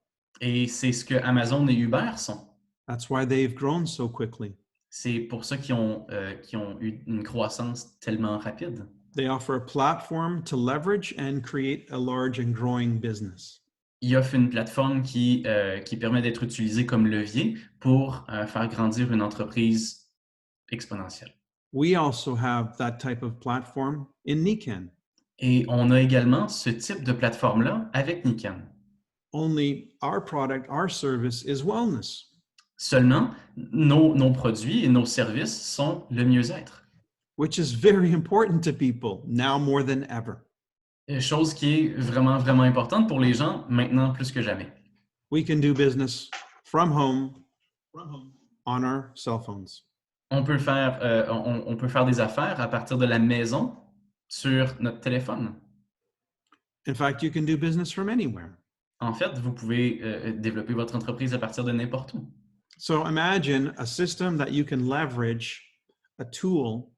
Et c'est ce que Amazon et Uber sont. That's why they've grown so quickly. C'est pour ça qu'ils ont eu une croissance tellement rapide. They offer a platform to leverage and create a large and growing business. Ils offrent une plateforme qui permet d'être utilisée comme levier pour faire grandir une entreprise exponentielle. We also have that type of platform in Nikan. Et on a également ce type de plateforme-là avec Nikon. Only our product, our service is wellness. Seulement, nos produits et nos services sont le mieux-être. Which is very important to people now more than ever. Chose qui est vraiment, vraiment importante pour les gens maintenant plus que jamais. We can do business from home on our cell phones. On peut faire des affaires à partir de la maison sur notre téléphone. In fact, you can do business from anywhere. En fait, vous pouvez développer votre entreprise à partir de n'importe où. So imagine a system that you can leverage a tool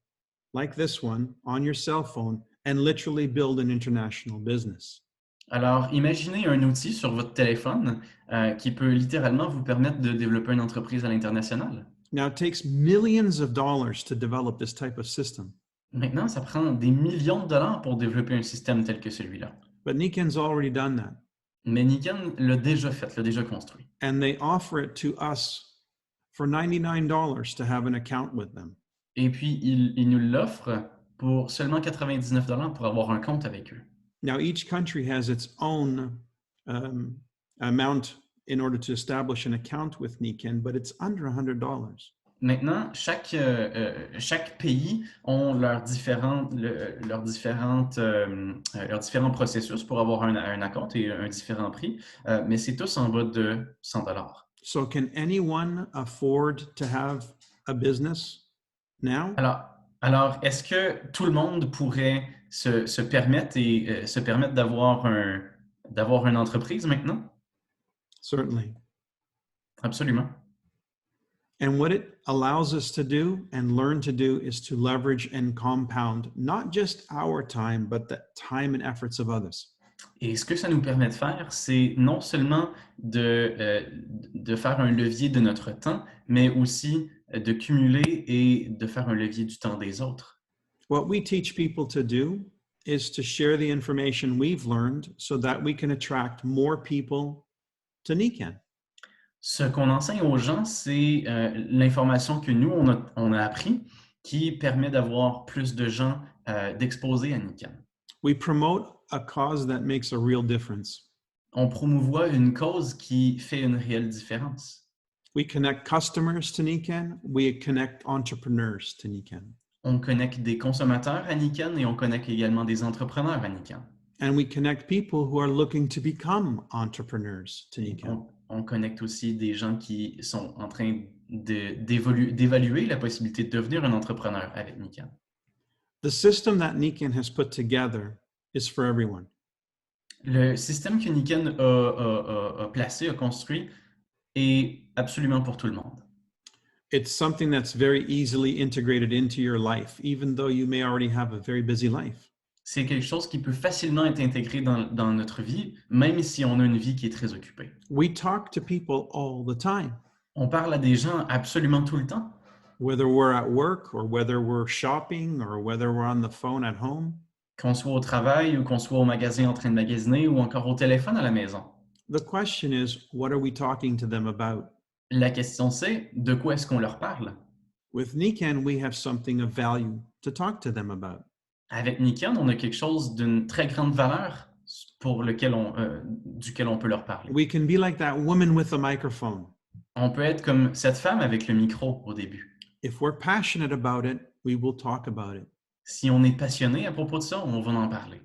like this one on your cell phone and literally build an international business. Alors, imaginez un outil sur votre téléphone qui peut littéralement vous permettre de développer une entreprise à l'international. Now, it takes millions of dollars to develop this type of system. Maintenant, ça prend des millions de dollars pour développer un système tel que celui-là. But Nikon's already done that. Mais Nikon l'a déjà fait, l'a déjà construit. And they offer it to us for $99 to have an account with them. Et puis, il nous l'offre pour seulement 99 $ pour avoir un compte avec eux. Now, each country has its own amount in order to establish an account with Nikon, but it's under $100. Maintenant, chaque pays ont leurs différents processus pour avoir un account et un différent prix, mais c'est tous en bas de 100 $. So can anyone afford to have a business now? Alors, est-ce que tout le monde pourrait se permettre d'avoir une entreprise maintenant? Certainly. Absolument. And what it allows us to do and learn to do is to leverage and compound not just our time, but the time and efforts of others. Et ce que ça nous permet de faire, c'est non seulement de faire un levier de notre temps, mais aussi de cumuler et de faire un levier du temps des autres. What we teach people to do is to share the information we've learned so that we can attract more people to Nikan. Ce qu'on enseigne aux gens, c'est l'information que nous, on a appris qui permet d'avoir plus de gens d'exposer à Nikan. We promote a cause that makes a real difference. On promouvoit une cause qui fait une réelle différence. We connect customers to Nikan. We connect entrepreneurs to Nikan. On connecte des consommateurs à Nikan et on connecte également des entrepreneurs à Nikan. And we connect people who are looking to become entrepreneurs to Nikan. On connecte aussi des gens qui sont en train d'évaluer la possibilité de devenir un entrepreneur avec Nikan. The system that Nikan has put together is for everyone. Le système que Nikan a placé, a construit, est absolument pour tout le monde. It's something that's very easily integrated into your life, even though you may already have a very busy life. C'est quelque chose qui peut facilement être intégré dans notre vie, même si on a une vie qui est très occupée. We talk to people all the time, On parle à des gens absolument tout le temps, whether we're at work or whether we're shopping or whether we're on the phone at home. qu'on soit au travail ou qu'on soit au magasin en train de magasiner ou encore au téléphone à la maison. The question is, what are we talking to them about? La question c'est, de quoi est-ce qu'on leur parle? With Nikan, we have something of value to talk to them about. Avec Nikan, on a quelque chose d'une très grande valeur duquel on peut leur parler. We can be like that woman with a microphone. On peut être comme cette femme avec le micro au début. If we're passionate about it, we will talk about it. Si on est passionné à propos de ça, on va en parler.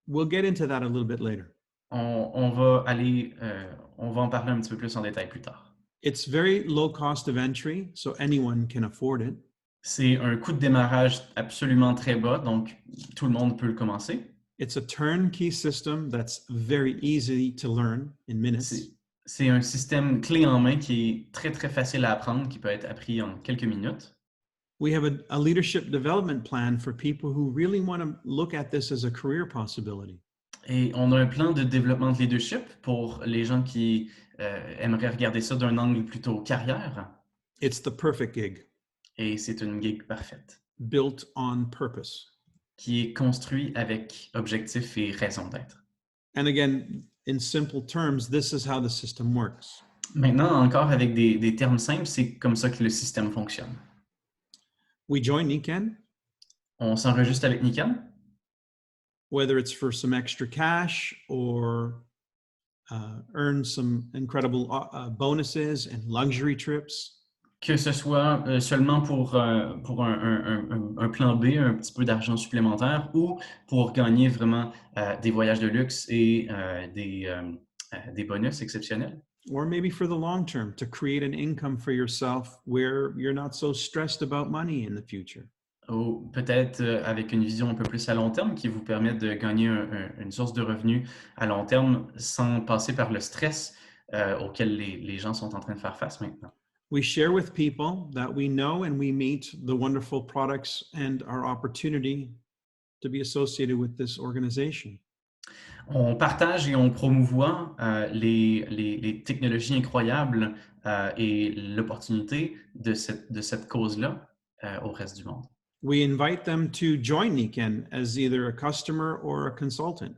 We'll get into that a little bit later. On va en parler un petit peu plus en détail plus tard. It's very low cost of entry, so anyone can afford it. C'est un coût de démarrage absolument très bas, donc tout le monde peut le commencer. It's a turnkey system that's very easy to learn in minutes. C'est un système clé en main qui est très, très facile à apprendre, qui peut être appris en quelques minutes. We have a leadership development plan for people who really want to look at this as a career possibility. Et on a un plan de développement de leadership pour les gens qui aimeraient regarder ça d'un angle plutôt carrière. It's the perfect gig, Et c'est une gig parfaite, built on purpose. qui est construit avec objectif et raison d'être. And again, in simple terms, this is how the system works. Maintenant, encore avec des termes simples, c'est comme ça que le système fonctionne. We join Nikan, On s'enregistre avec Nikan, whether it's for some extra cash or earn some incredible bonuses and luxury trips. que ce soit seulement pour un plan B, un petit peu d'argent supplémentaire, ou pour gagner vraiment des voyages de luxe et des bonus exceptionnels. Or maybe for the long term, to create an income for yourself where you're not so stressed about money in the future. Ou peut-être avec une vision un peu plus à long terme qui vous permet de gagner une source de revenus à long terme sans passer par le stress auquel les gens sont en train de faire face maintenant. We share with people that we know and we meet the wonderful products and our opportunity to be associated with this organization. On partage et on promouvoit les technologies incroyables et l'opportunité de cette cause-là au reste du monde. We invite them to join Nikan as either a customer or a consultant.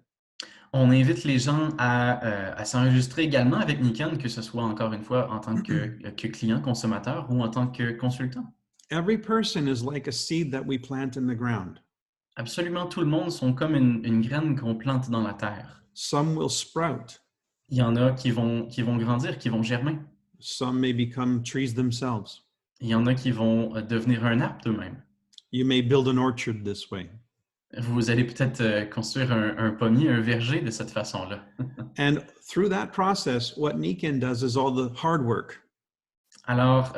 On invite les gens à s'enregistrer également avec Nikan, que ce soit encore une fois en tant que client consommateur ou en tant que consultant. Every person is like a seed that we plant in the ground. Absolument tout le monde sont comme une graine qu'on plante dans la terre. Some will sprout. Il y en a qui vont grandir, qui vont germer. Some may become trees themselves. Il y en a qui vont devenir un arbre d'eux-mêmes. You may build an orchard this way. Vous allez peut-être construire un pommier, un verger de cette façon-là. And through that process, what Nikan does is all the hard work. Alors,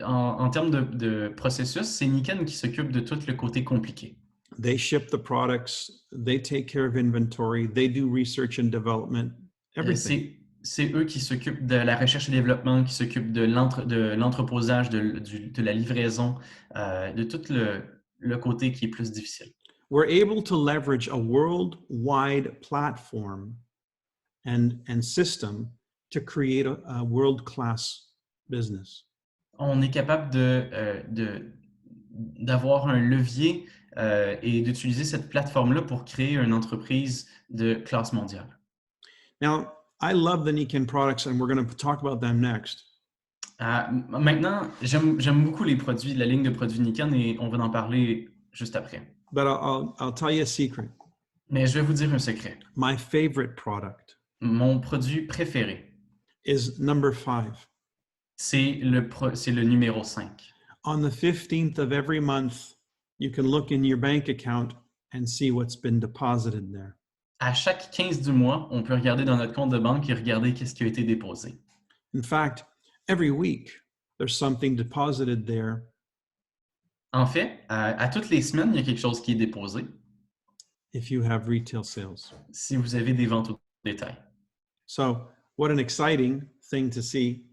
en termes de processus, c'est Nikan qui s'occupe de tout le côté compliqué. They ship the products, they take care of inventory, they do research and development, everything. C'est eux qui s'occupent de la recherche et développement, qui s'occupent de l'entreposage, de la livraison, de tout le côté qui est plus difficile. We're able to leverage a worldwide platform and system to create a world-class business. On est capable d'avoir un levier et d'utiliser cette plateforme-là pour créer une entreprise de classe mondiale. Now, I love the Nikken products, and we're going to talk about them next. Maintenant, j'aime beaucoup les produits, la ligne de produits Nikon, et on va en parler juste après. But I'll tell you a secret. Mais je vais vous dire un secret. My favorite product Mon produit préféré, is number 5. c'est le numéro 5. On the 15th of every month, you can look in your bank account and see what's been deposited there. À chaque 15 du mois, on peut regarder dans notre compte de banque et regarder qu'est-ce qui a été déposé. In fact, every week, there's something deposited there. En fait, à toutes les semaines, il y a quelque chose qui est déposé If you have retail sales. si vous avez des ventes au détail. So, what an exciting thing to see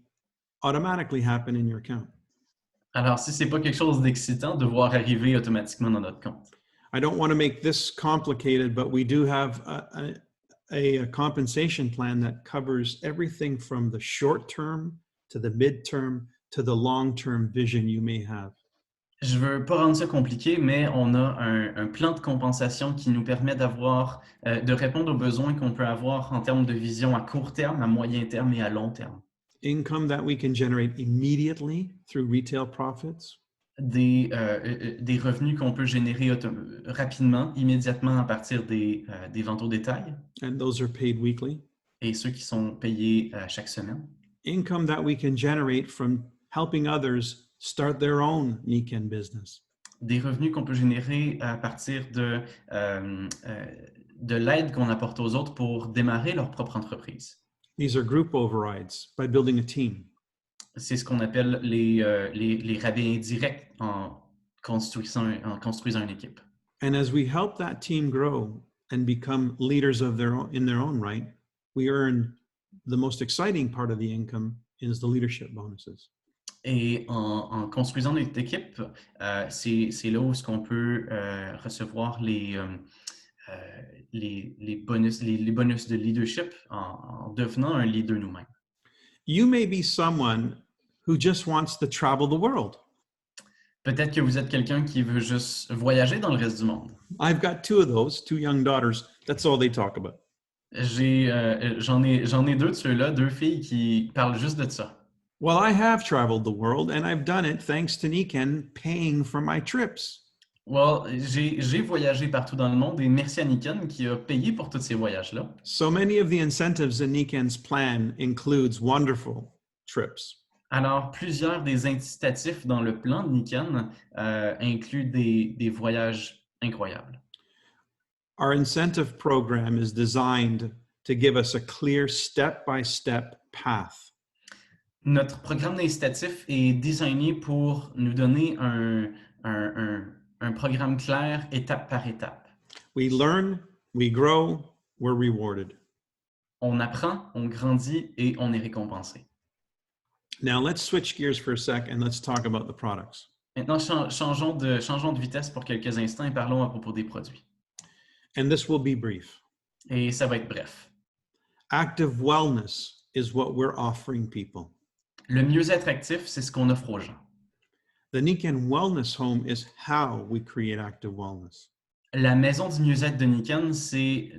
automatically happen in your account. Alors, si ce n'est pas quelque chose d'excitant de voir arriver automatiquement dans notre compte. I don't want to make this complicated, but we do have a compensation plan that covers everything from the short term to the midterm to the long-term vision you may have. Je ne veux pas rendre ça compliqué, mais on a un plan de compensation qui nous permet de répondre aux besoins qu'on peut avoir en termes de vision à court terme, à moyen terme et à long terme. Income that we can generate immediately through retail profits. Des revenus qu'on peut générer rapidement, immédiatement à partir des ventes au détail. And those are paid weekly. Et ceux qui sont payés chaque semaine. Income that we can generate from helping others start their own Nikken business. Des revenus qu'on peut générer à partir de l'aide qu'on apporte aux autres pour démarrer leur propre entreprise. These are group overrides by building a team. C'est ce qu'on appelle les rabais indirects en construisant une équipe. And as we help that team grow and become leaders of in their own right, we earn the most exciting part of the income is the leadership bonuses. Et en construisant notre équipe, c'est là où on peut recevoir les bonus de leadership en devenant un leader nous-mêmes. You may be someone who just wants to travel the world. Peut-être que vous êtes quelqu'un qui veut juste voyager dans le reste du monde. I've got 2 of those, 2 young daughters. That's all they talk about. J'en ai 2 de ceux-là, 2 filles qui parlent juste de ça. Well, I have traveled the world, and I've done it thanks to Nikken paying for my trips. Well, j'ai voyagé partout dans le monde et merci à Nikon qui a payé pour tous ces voyages-là. So many of the incentives in Nikken's plan includes wonderful trips. Alors, plusieurs des incitatifs dans le plan de Nikon incluent des voyages incroyables. Our incentive program is designed to give us a clear step-by-step path. Notre programme d'incitatif est designé pour nous donner un programme clair, étape par étape. We learn, we grow, we're rewarded. On apprend, on grandit et on est récompensé. Now let's switch gears for a sec and let's talk about the products. Maintenant, changeons de vitesse pour quelques instants et parlons à propos des produits. And this will be brief. Et ça va être bref. Active wellness is what we're offering people. Le mieux-être actif, c'est ce qu'on offre aux gens. The Nikken Wellness Home is how we create active wellness. La maison du mieux-être de Nikon, c'est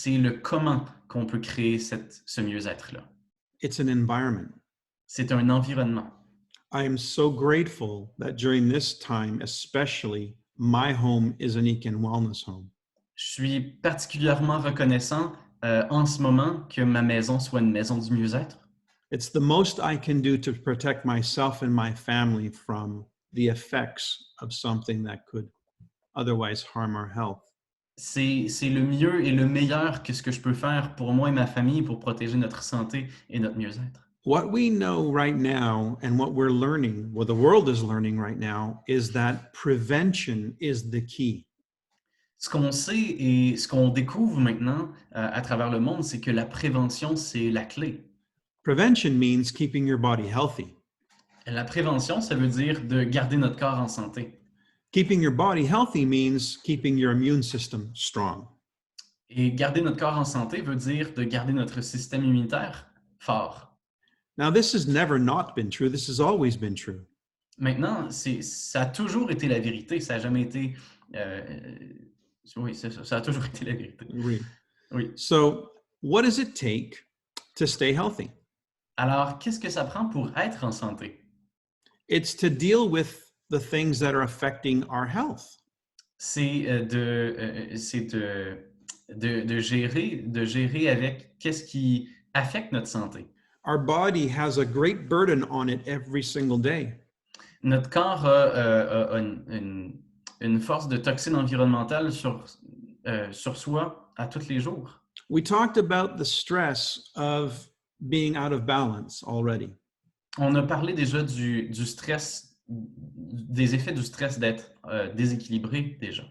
le comment qu'on peut créer ce mieux-être-là. It's an environment. C'est un environnement. I am so grateful that during this time, especially, my home is a Nikken Wellness Home. Je suis particulièrement reconnaissant en ce moment que ma maison soit une maison du mieux-être. It's the most I can do to protect myself and my family from the effects of something that could otherwise harm our health. C'est le mieux et le meilleur que ce que je peux faire pour moi et ma famille pour protéger notre santé et notre mieux-être. What we know right now and what we're learning, what the world is learning right now, is that prevention is the key. Ce qu'on sait et ce qu'on découvre maintenant à travers le monde, c'est que la prévention, c'est la clé. Prevention means keeping your body healthy. La prévention, ça veut dire de garder notre corps en santé. Keeping your body healthy means keeping your immune system strong. Et garder notre corps en santé veut dire de garder notre système immunitaire fort. Now, this has never not been true. This has always been true. Maintenant, ça a toujours été la vérité. Ça n'a jamais été... oui, c'est ça. Ça a toujours été la vérité. Oui. Oui. So, what does it take to stay healthy. Alors, qu'est-ce que ça prend pour être en santé? It's to deal with the things that are affecting our health. C'est de gérer avec qu'est-ce qui affecte notre santé. Our body has a great burden on it every single day. Notre corps a une force de toxines environnementales sur soi à tous les jours. We talked about the stress of being out of balance already. On a parlé déjà du stress, des effets du stress d'être déséquilibré déjà.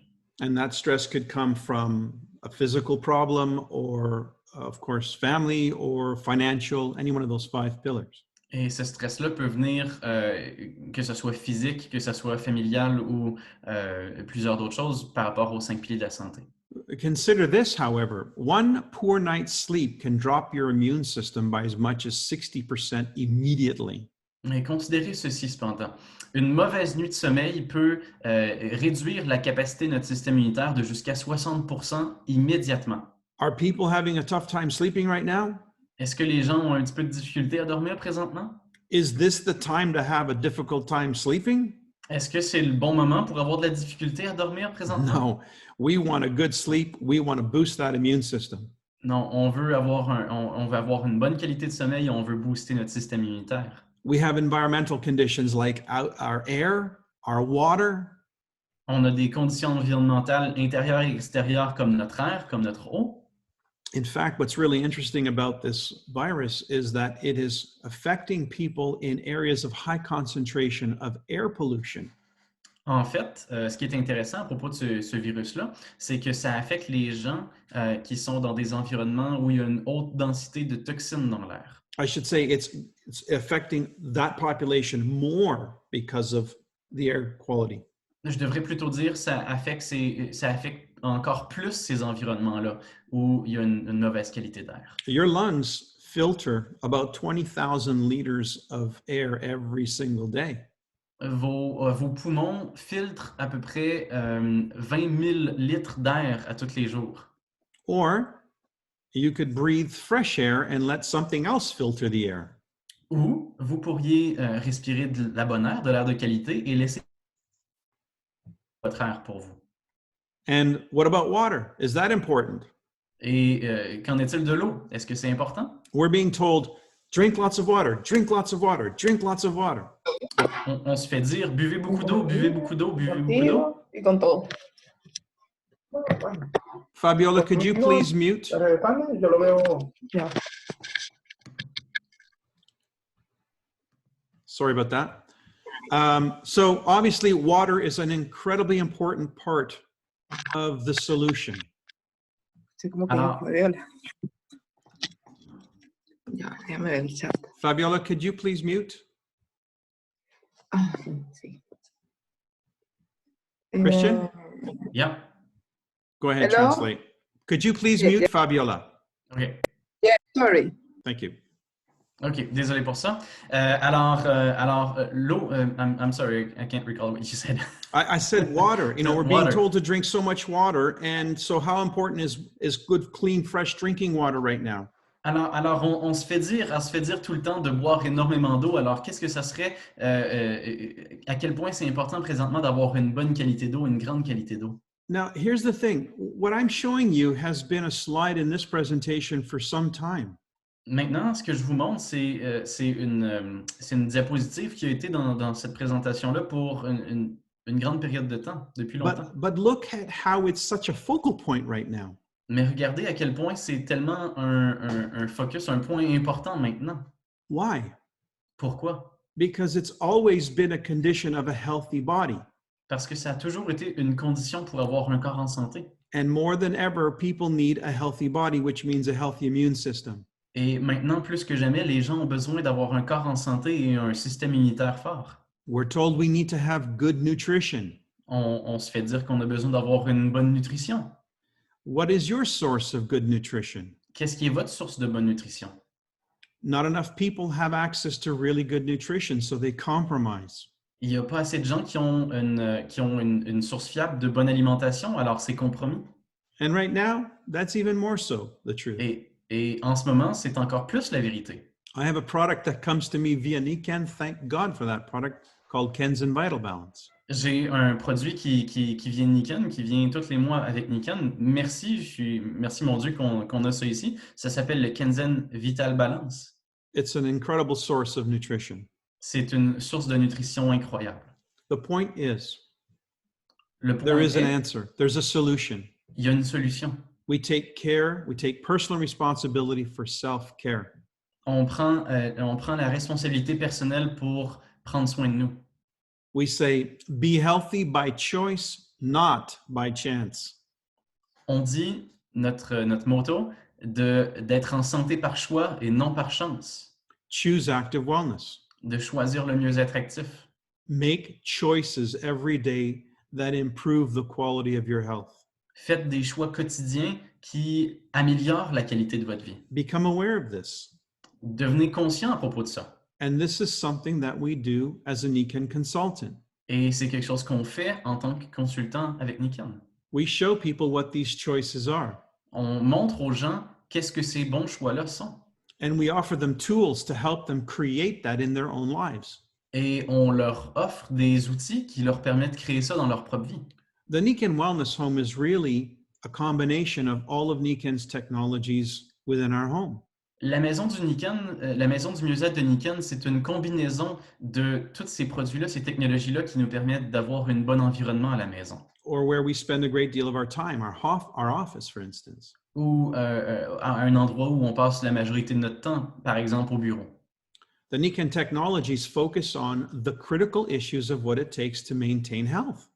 And that stress could come from a physical problem or, of course, family or financial, any one of those 5 pillars. Et ce stress-là peut venir, que ce soit physique, que ce soit familial ou plusieurs d'autres choses par rapport aux 5 piliers de la santé. Consider this, however, one poor night's sleep can drop your immune system by as much as 60% immediately. Mais considérez ceci cependant. Une mauvaise nuit de sommeil peut réduire la capacité de notre système immunitaire de jusqu'à 60% immédiatement. Are people having a tough time sleeping right now? Est-ce que les gens ont un petit peu de difficulté à dormir présentement? Is this the time to have a difficult time sleeping? Est-ce que c'est le bon moment pour avoir de la difficulté à dormir présentement? No, we want a good sleep. We want to boost that immune system. Non, on veut avoir une bonne qualité de sommeil et on veut booster notre système immunitaire. We have environmental conditions like our air, our water. On a des conditions environnementales intérieures et extérieures comme notre air, comme notre eau. In fact, what's really interesting about this virus is that it is affecting people in areas of high concentration of air pollution. En fait, ce qui est intéressant à propos de ce virus-là, c'est que ça affecte les gens qui sont dans des environnements où il y a une haute densité de toxines dans l'air. I should say it's affecting that population more because of the air quality. Je devrais plutôt dire ça affecte encore plus ces environnements-là où il y a une mauvaise qualité d'air. Your lungs filter about 20,000 liters of air every single day. Vos poumons filtrent à peu près 20 000 litres d'air à tous les jours. Or you could breathe fresh air and let something else filter the air. Ou vous pourriez respirer de la bonne air, de l'air de qualité et laisser votre air pour vous. And what about water? Is that important? Et qu'en est-il de l'eau? Est-ce que c'est important? We're being told, drink lots of water, drink lots of water, drink lots of water. On se fait dire, buvez beaucoup d'eau, buvez beaucoup d'eau, buvez beaucoup d'eau. Y con todo. Fabiola, could you please mute? Yo lo veo. Ya. Sorry about that. So obviously water is an incredibly important part of the solution. Sí, como que Ah. me veo la- Ya, déjame ver el chat. Fabiola, could you please mute? Ah, sí. Christian? Yeah. Go ahead, Hello? translate. Could you please Yeah, mute yeah. Fabiola? OK. Yeah, sorry. Thank you. OK, désolé pour ça. L'eau, I'm sorry, I can't recall what you said. I said water. You know, we're Water. being told to drink so much water. And so how important is good, clean, fresh drinking water right now? Alors on se fait dire tout le temps de boire énormément d'eau. Alors, qu'est-ce que ça serait, à quel point c'est important présentement d'avoir une bonne qualité d'eau, une grande qualité d'eau? Now, here's the thing. What I'm showing you has been a slide in this presentation for some time. Maintenant, ce que je vous montre, c'est une diapositive qui a été dans cette présentation-là pour une grande période de temps, depuis longtemps. But look at how it's such a focal point right now. Mais regardez à quel point c'est tellement un focus, un point important maintenant. Why? Pourquoi? Because it's always been a condition of a healthy body. Parce que ça a toujours été une condition pour avoir un corps en santé. And more than ever, people need a healthy body, which means a healthy immune system. Et maintenant, plus que jamais, les gens ont besoin d'avoir un corps en santé et un système immunitaire fort. We're told we need to have good nutrition. On se fait dire qu'on a besoin d'avoir une bonne nutrition. What is your source of good nutrition? Qu'est-ce qui est votre source de bonne nutrition? Not enough people have access to really good nutrition, so they compromise. Il n'y a pas assez de gens qui ont une source fiable de bonne alimentation, alors c'est compromis. And right now, that's even more so the truth. Et Et en ce moment, c'est encore plus la vérité. I have a product that comes to me via Niken. Thank God for that product called Kenzen Vital Balance. J'ai un produit qui vient de Niken, qui vient tous les mois avec Niken. Merci mon Dieu qu'on a ça ici. Ça s'appelle le Kenzen Vital Balance. It's an incredible source of nutrition. C'est une source de nutrition incroyable. The point is, Le point there is an est, answer. There's a solution. il y a une solution. We take personal responsibility for self-care. On prend la responsabilité personnelle pour prendre soin de nous. We say, be healthy by choice, not by chance. On dit, notre motto, d'être en santé par choix et non par chance. Choose active wellness. De choisir le mieux-être actif. Make choices every day that improve the quality of your health. Faites des choix quotidiens qui améliorent la qualité de votre vie. Become aware of this. Devenez conscient à propos de ça. And this is something that we do as a Niken consultant. Et c'est quelque chose qu'on fait en tant que consultant avec Niken. We show people what these choices are. On montre aux gens qu'est-ce que ces bons choix-là sont. And we offer them tools to help them create that in their own lives. Et on leur offre des outils qui leur permettent de créer ça dans leur propre vie. The Niken Wellness Home is really a combination of all of Niken's technologies within our home. La maison du Niken, la maison du mieux-être de Niken, c'est une combinaison de tous ces produits-là, ces technologies-là qui nous permettent d'avoir un bon environnement à la maison. Or where we spend a great deal of our time, our office, for instance. Ou à un endroit où on passe la majorité de notre temps, par exemple au bureau. The Niken technologies focus on the critical issues of what it takes to maintain health.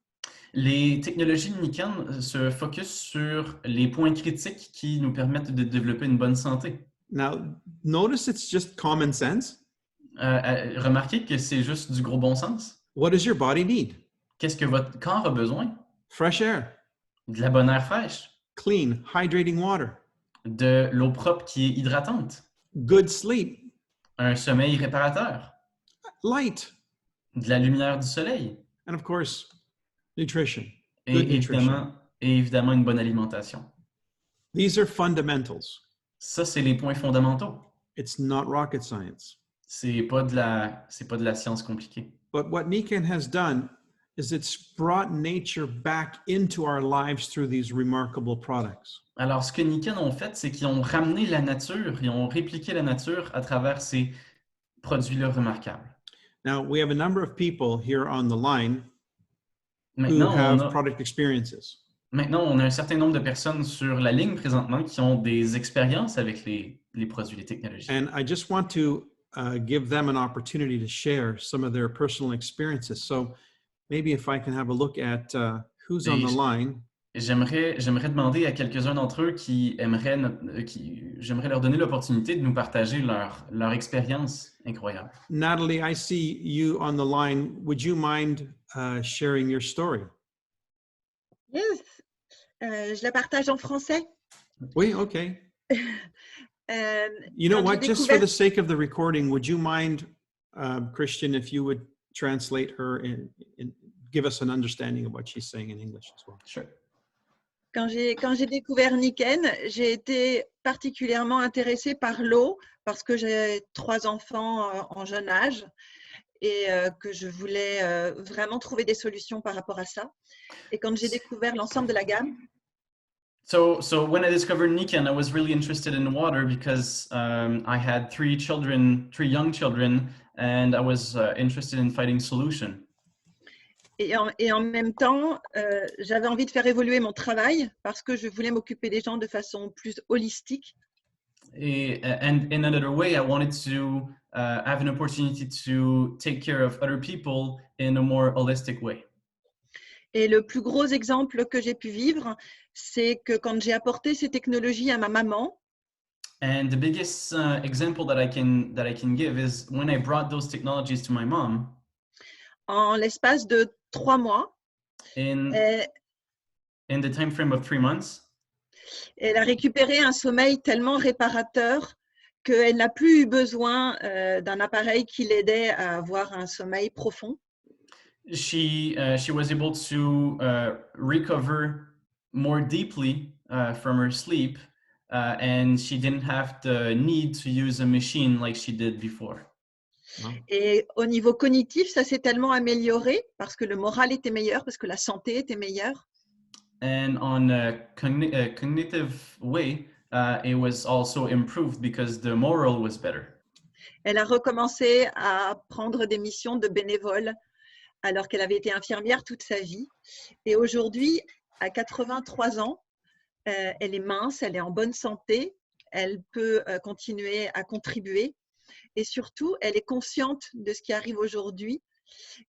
Les technologies de Niken se focusent sur les points critiques qui nous permettent de développer une bonne santé. Now, notice it's just common sense. Remarquez que c'est juste du gros bon sens. What does your body need? Qu'est-ce que votre corps a besoin? Fresh air, De la bonne air fraîche, clean, hydrating water, de l'eau propre qui est hydratante, good sleep, un sommeil réparateur, light, de la lumière du soleil and of course, nutrition. et Good nutrition. évidemment une bonne alimentation. These are fundamentals. Ça, c'est les points fondamentaux. It's not rocket science. C'est pas de la science compliquée. But what Niken has done is it's brought nature back into our lives through these remarkable products. Alors, ce que Niken ont fait, c'est qu'ils ont ramené la nature, ils ont répliqué la nature à travers ces produits-là remarquables. Now, we have a number of people here on the line who Maintenant, have product experiences. on a un certain nombre de personnes sur la ligne présentement qui ont des expériences avec les produits, les technologies. And I just want to give them an opportunity to share some of their personal experiences. So maybe if I can have a look at who's on the line. J'aimerais demander à quelques-uns d'entre eux j'aimerais leur donner l'opportunité de nous partager leur expérience incroyable. Natalie, I see you on the line. Would you mind sharing your story? Yes. Je la partage en français. Oui, okay. You know Quand what? j'ai Just for découvert- the sake of the recording, would you mind, Christian, if you would translate her and give us an understanding of what she's saying in English as well? Sure. Quand j'ai découvert Niken, j'ai été particulièrement intéressée par l'eau parce que j'ai 3 enfants en jeune âge et que je voulais vraiment trouver des solutions par rapport à ça. Et quand j'ai découvert l'ensemble de la gamme, So when I discovered Niken, I was really interested in water because I had 3 young children, and I was interested in finding solution. et en même temps, j'avais envie de faire évoluer mon travail parce que je voulais m'occuper des gens de façon plus holistique. And in another way, I wanted to have an opportunity to take care of other people in a more holistic way. Et le plus gros exemple que j'ai pu vivre, c'est que quand j'ai apporté ces technologies à ma maman, And the biggest example that I can give is when I brought those technologies to my mom. en l'espace de 3 mois, In the time frame of 3 months, elle a récupéré un sommeil tellement réparateur qu'elle n'a plus eu besoin d'un appareil qui l'aidait à avoir un sommeil profond. she was able to recover more deeply from her sleep and she didn't have the need to use a machine like she did before. Et au niveau cognitif, ça s'est tellement amélioré parce que le moral était meilleur, parce que la santé était meilleure. And on a cognitive way, it was also improved because the moral was better. Elle a recommencé à prendre des missions de bénévole alors qu'elle avait été infirmière toute sa vie. Et aujourd'hui, à 83 ans, elle est mince, elle est en bonne santé, elle peut continuer à contribuer et surtout, elle est consciente de ce qui arrive aujourd'hui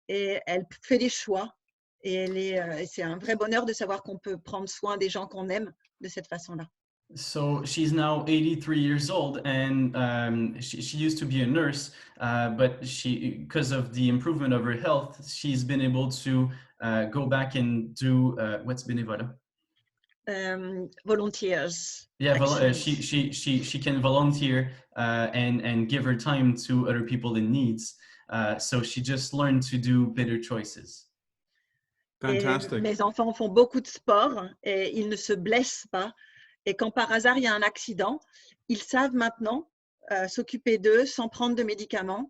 et elle fait des choix. Et c'est un vrai bonheur de savoir qu'on peut prendre soin des gens qu'on aime de cette façon-là. So she's now 83 years old, and she used to be a nurse, but because of the improvement of her health, she's been able to go back and do what's bénévolat? Volunteers. Yeah, actions. she can volunteer and give her time to other people in needs. So she just learned to do better choices. Fantastic. Mes enfants font beaucoup de sport et ils ne se blessent pas. Et quand par hasard il y a un accident, ils savent maintenant s'occuper d'eux sans prendre de médicaments.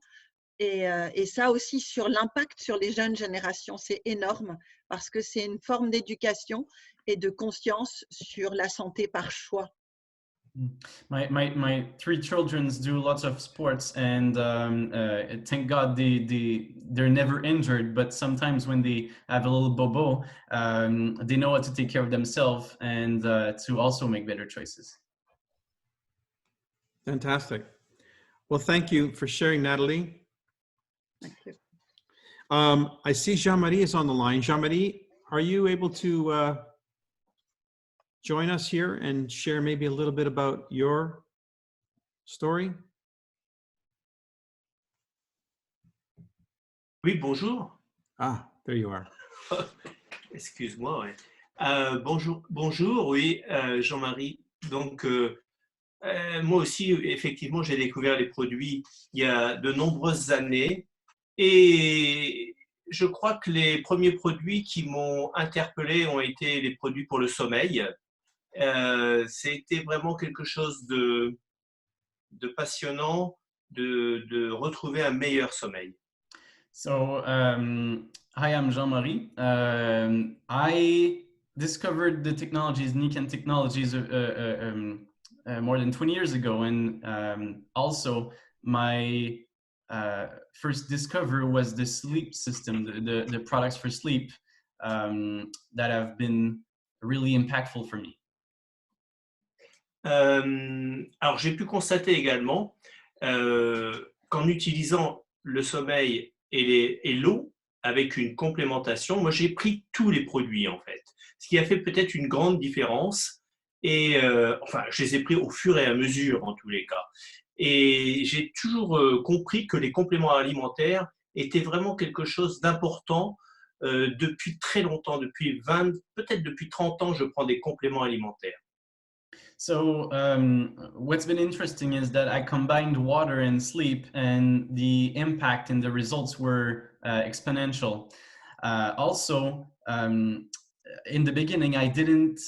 Et ça aussi sur l'impact sur les jeunes générations, c'est énorme parce que c'est une forme d'éducation et de conscience sur la santé par choix. My three children do lots of sports, and thank God they're never injured. But sometimes when they have a little bobo, they know how to take care of themselves and to also make better choices. Fantastic. Well, thank you for sharing, Natalie. Thank you. I see Jean-Marie is on the line. Jean-Marie, are you able to join us here and share maybe a little bit about your story? Oui, bonjour. Ah, there you are. Excuse-moi. Ouais. Bonjour, oui, Jean-Marie. Donc, moi aussi, effectivement, j'ai découvert les produits il y a de nombreuses années et je crois que les premiers produits qui m'ont interpellé ont été les produits pour le sommeil. C'était vraiment quelque chose de passionnant de retrouver un meilleur sommeil. So, hi, I'm Jean-Marie. I discovered the technologies, Niken technologies, more than 20 years ago. And also, my first discovery was the sleep system, the products for sleep that have been really impactful for me. Alors, j'ai pu constater également qu'en utilisant le sommeil et l'eau avec une complémentation, moi j'ai pris tous les produits en fait, ce qui a fait peut-être une grande différence et enfin je les ai pris au fur et à mesure en tous les cas et j'ai toujours compris que les compléments alimentaires étaient vraiment quelque chose d'important depuis très longtemps, depuis 20, peut-être depuis 30 ans je prends des compléments alimentaires. So what's been interesting is that I combined water and sleep, and the impact and the results were exponential. Also, in the beginning, I didn't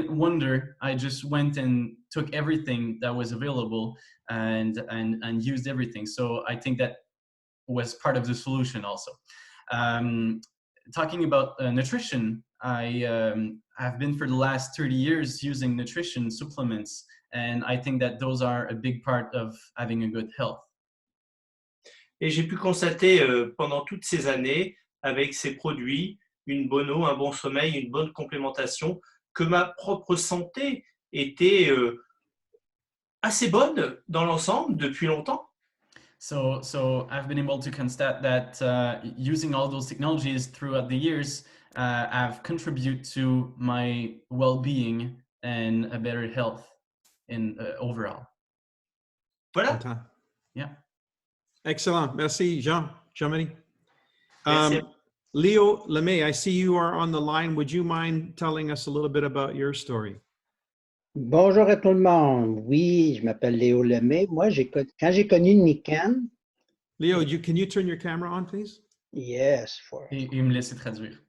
wonder. I just went and took everything that was available and used everything. So I think that was part of the solution also. Talking about nutrition, I've been for the last 30 years using nutrition supplements, and I think that those are a big part of having a good health. Et j'ai pu constater pendant toutes ces années, avec ces produits, une bonne eau, un bon sommeil, une bonne complémentation, que ma propre santé était assez bonne dans l'ensemble depuis longtemps. So I've been able to constate that using all those technologies throughout the years have contributed to my well-being and a better health in overall. Voilà. Yeah. Excellent. Merci, Jean-Marie. Merci. Leo Lemay, I see you are on the line. Would you mind telling us a little bit about your story? Bonjour à tout le monde. Oui, je m'appelle Léo Lemay. Moi, quand j'ai connu Niken. Leo, can you turn your camera on, please? Yes. Et me laisser traduire.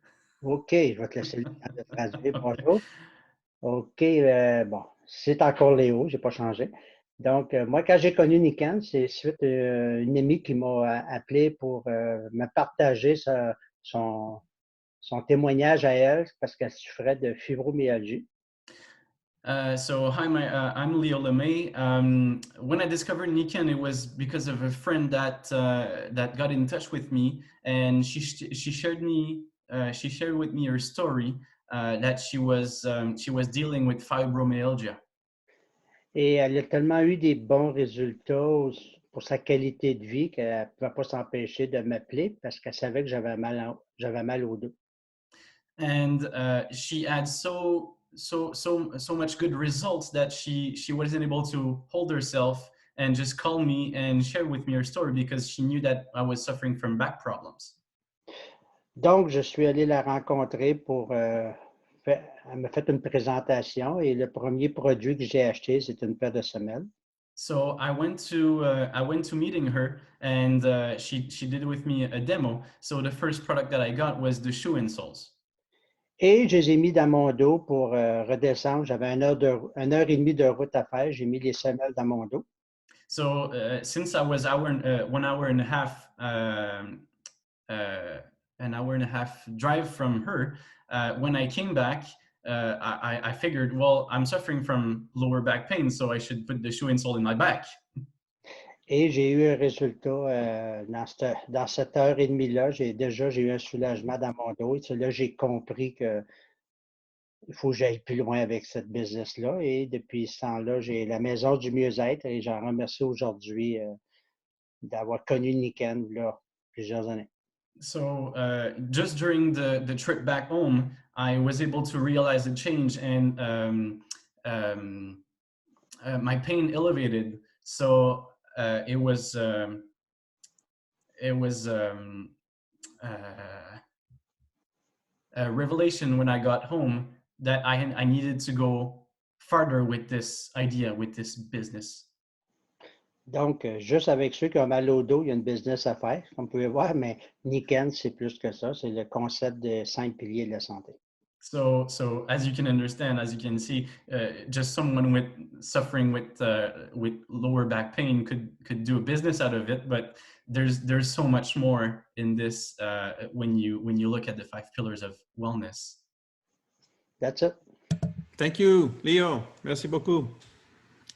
OK, je vais te laisser le temps de traduire. Bonjour. OK, bon. c'est encore Léo, j'ai pas changé. Donc, moi, quand j'ai connu Nikan, c'est suite à une amie qui m'a appelé pour me partager son, son témoignage à elle parce qu'elle souffrait de fibromyalgie. So hi, I'm Leo Lemay. When I discovered Nikan, it was because of a friend that got in touch with me, and she shared with me her story that she was dealing with fibromyalgia. Et elle a tellement eu des bons résultats pour sa qualité de vie qu'elle ne pouvait pas s'empêcher de m'appeler parce qu'elle savait que j'avais mal au dos. And she had so much good results that she wasn't able to hold herself and just call me and share with me her story because she knew that I was suffering from back problems. Donc, je suis allé la rencontrer pour elle m'a fait une présentation et le premier produit que j'ai acheté, c'est une paire de semelles. So I went to meeting her, and she did with me a demo. So the first product that I got was the shoe insoles. Et je les ai mis dans mon dos pour redescendre. J'avais une heure et demie de route à faire. J'ai mis les semelles dans mon dos. So since I was 1 hour and a half an hour and a half drive from her, when I came back, I figured, well, I'm suffering from lower back pain, so I should put the shoe insole in my back. Et j'ai eu un résultat dans cette heure et demie-là. J'ai eu un soulagement dans mon dos. Et c'est là j'ai compris qu'il faut que j'aille plus loin avec cette business-là. Et depuis ce temps-là, j'ai la maison du mieux-être et j'en remercie aujourd'hui d'avoir connu Nikan là plusieurs années. So just during the trip back home, I was able to realize the change, and my pain elevated. So it was a revelation when I got home that I needed to go farther with this idea, with this business. Donc, juste avec ceux qui ont mal au dos, il y a une business à faire, comme vous pouvez voir, mais Nikan, c'est plus que ça. C'est le concept de 5 piliers de la santé. So as you can understand, as you can see, just someone with suffering with lower back pain could do a business out of it. But there's so much more in this when you look at the 5 pillars of wellness. That's it. Thank you, Leo. Merci beaucoup.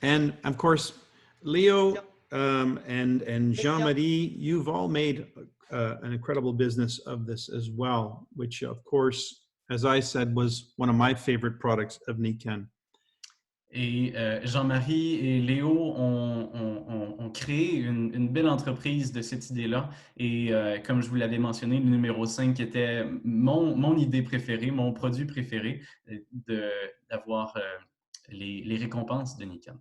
And of course, Leo and Jean-Marie, you've all made an incredible business of this as well, which of course, as I said, was one of my favorite products of Nikan. Et Jean-Marie et Léo ont créé une belle entreprise de cette idée-là. Et comme je vous l'avais mentionné, le numéro 5 était mon idée préférée, mon produit préféré, d'avoir les récompenses de Nikan.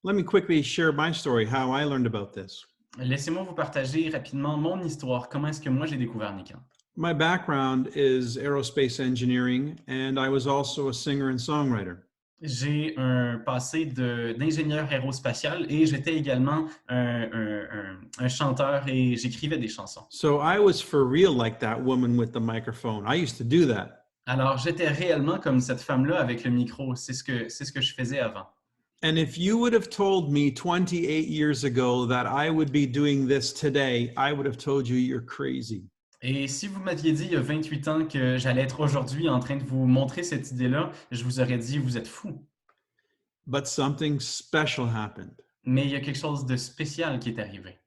Let me quickly share my story, how I learned about this. Laissez-moi vous partager rapidement mon histoire, comment est-ce que moi j'ai découvert Nikan. My background is aerospace engineering, and I was also a singer and songwriter. J'ai un passé d'ingénieur aérospatial et j'étais également un chanteur et j'écrivais des chansons. So I was for real like that woman with the microphone. I used to do that. Alors, j'étais réellement comme cette femme-là avec le micro. C'est ce que je faisais avant. And if you would have told me 28 years ago that I would be doing this today, I would have told you you're crazy. Et si vous m'aviez dit il y a 28 ans que j'allais être aujourd'hui en train de vous montrer cette idée-là, je vous aurais dit, vous êtes fou. But something special happened. Mais il y a quelque chose de spécial qui est arrivé.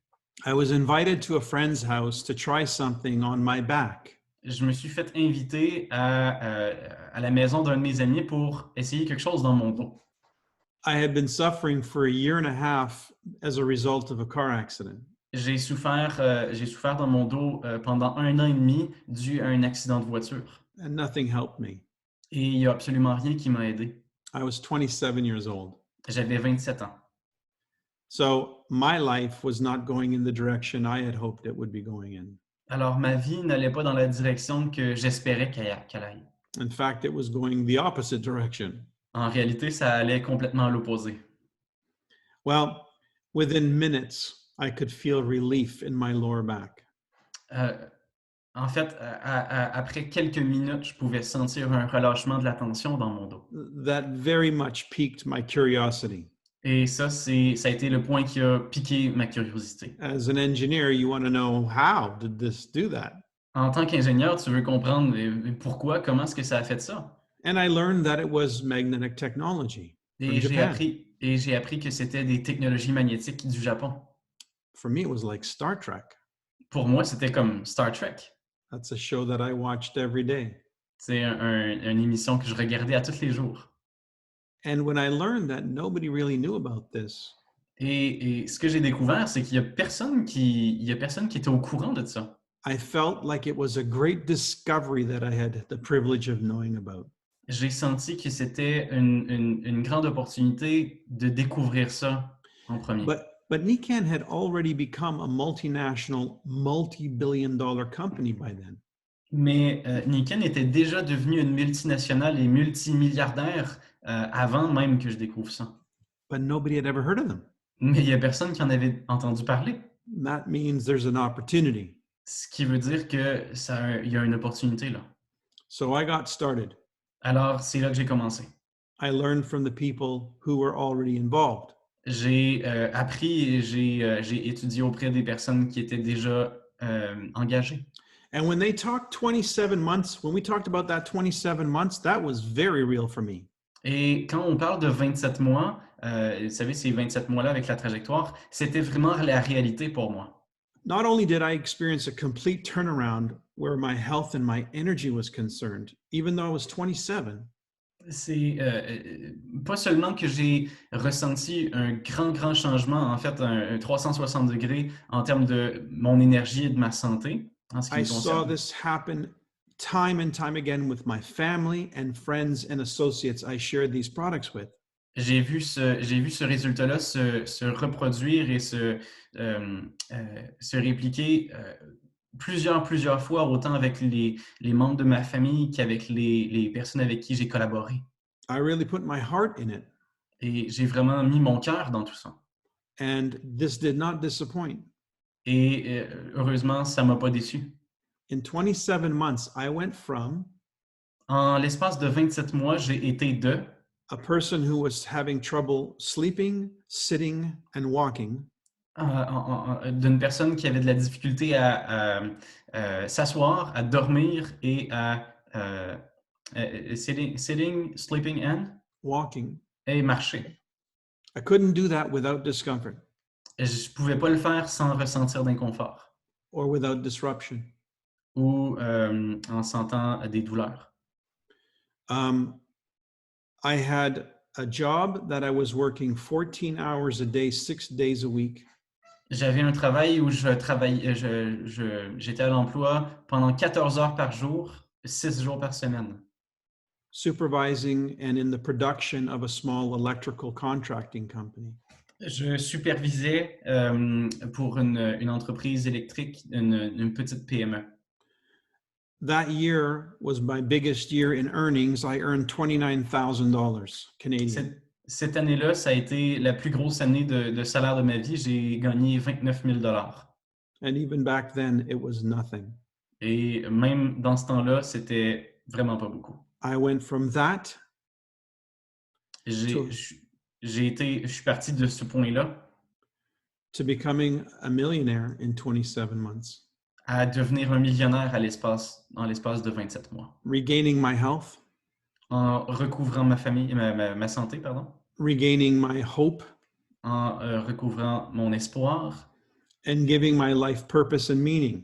I was invited to a friend's house to try something on my back. Je me suis fait inviter à la maison d'un de mes amis pour essayer quelque chose dans mon dos. I had been suffering for a year and a half as a result of a car accident. J'ai souffert dans mon dos pendant 1 an et demi dû à un accident de voiture. And nothing helped me. Et il n'y a absolument rien qui m'a aidé. I was 27 years old. J'avais 27 ans. So my life was not going in the direction I had hoped it would be going in. Alors, ma vie n'allait pas dans la direction que j'espérais qu'elle aille. In fact, it was going the opposite direction. En réalité, ça allait complètement à l'opposé. Well, within minutes, I could feel relief in my lower back. En fait, après quelques minutes, je pouvais sentir un relâchement de la tension dans mon dos. That very much piqued my curiosity. Et ça a été le point qui a piqué ma curiosité. As an engineer, you want to know, how did this do that? En tant qu'ingénieur, tu veux comprendre pourquoi, comment est-ce que ça a fait ça? And I learned that it was magnetic technology from Et Japan. j'ai appris que c'était des technologies magnétiques du Japon. For me, it was like Star Trek. Pour moi, c'était comme Star Trek. That's a show that I watched every day. C'est une émission que je regardais à tous les jours. And when I learned that nobody really knew about this, Et ce que j'ai découvert, c'est qu'il y a personne qui était au courant de ça. I felt like it was a great discovery that I had the privilege of knowing about. J'ai senti que c'était une grande opportunité de découvrir ça en premier. But Nikan had already become a multinational, multi-billion-dollar company by then. Mais Niken était déjà devenu une multinationale et multimilliardaire avant même que je découvre ça. But nobody had ever heard of them. Mais il n'y a personne qui en avait entendu parler. That means there's an opportunity. Ce qui veut dire que il y a une opportunité là. So I got started. Alors, c'est là que j'ai commencé. I learned from the people who were already involved. J'ai appris et j'ai étudié auprès des personnes qui étaient déjà engagées. And when they talked 27 months, when we talked about that 27 months, that was very real for me. Et quand on parle de 27 mois, vous savez, ces 27 mois-là avec la trajectoire, c'était vraiment la réalité pour moi. Not only did I experience a complete turnaround where my health and my energy was concerned, even though I was 27, C'est pas seulement que j'ai ressenti un grand changement, en fait, un 360 degrés en termes de mon énergie et de ma santé, en ce qui I me saw concerne. this happen time and time again with my family and friends and associates I shared these products with. J'ai vu ce résultat-là se reproduire et se répliquer plusieurs fois, autant avec les membres de ma famille qu'avec les personnes avec qui j'ai collaboré. I really put my heart in it, Et j'ai vraiment mis mon cœur dans tout ça. and this did not disappoint. Et heureusement, ça ne m'a pas déçu. In 27 months, I went from En l'espace de 27 mois, j'ai été de a person who was having trouble sleeping, sitting, and walking d'une personne qui avait de la difficulté à s'asseoir, à dormir et à sitting, sleeping and walking. et marcher. I couldn't do that without discomfort Je ne pouvais pas le faire sans ressentir d'inconfort or without disruption. ou en sentant des douleurs. I had a job that I was working 14 hours a day, 6 days a week. J'avais un travail où j'étais à l'emploi pendant 14 heures par jour, 6 jours par semaine. Supervising and in the production of a small electrical contracting company. Je supervisais pour une entreprise électrique, une petite PME. That year was my biggest year in earnings. I earned $29,000 Canadian. Cette année-là, ça a été la plus grosse année de salaire de ma vie. J'ai gagné 29 000 $. And even back then, it was nothing. Et même dans ce temps-là, c'était vraiment pas beaucoup. I went from that Je suis parti de ce point-là to becoming a millionaire in 27 months, à devenir un millionnaire dans l'espace de 27 mois. regaining my health, En recouvrant ma santé, pardon, regaining my hope, en recouvrant mon espoir and giving my life purpose and meaning.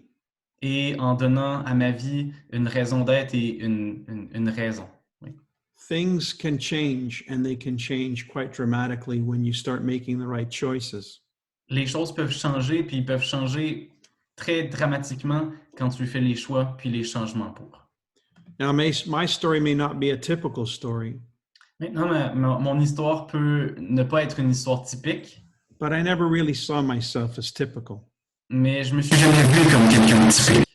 et en donnant à ma vie une raison d'être et une raison. Oui. Things can change, and they can change quite dramatically when you start making the right choices. Les choses peuvent changer, puis ils peuvent changer très dramatiquement quand tu fais les choix puis les changements pour. Now, my story may not be a typical story, Maintenant, mon histoire peut ne pas être une histoire typique, but I never really saw myself as typical. mais je me suis jamais vu comme quelqu'un de typique.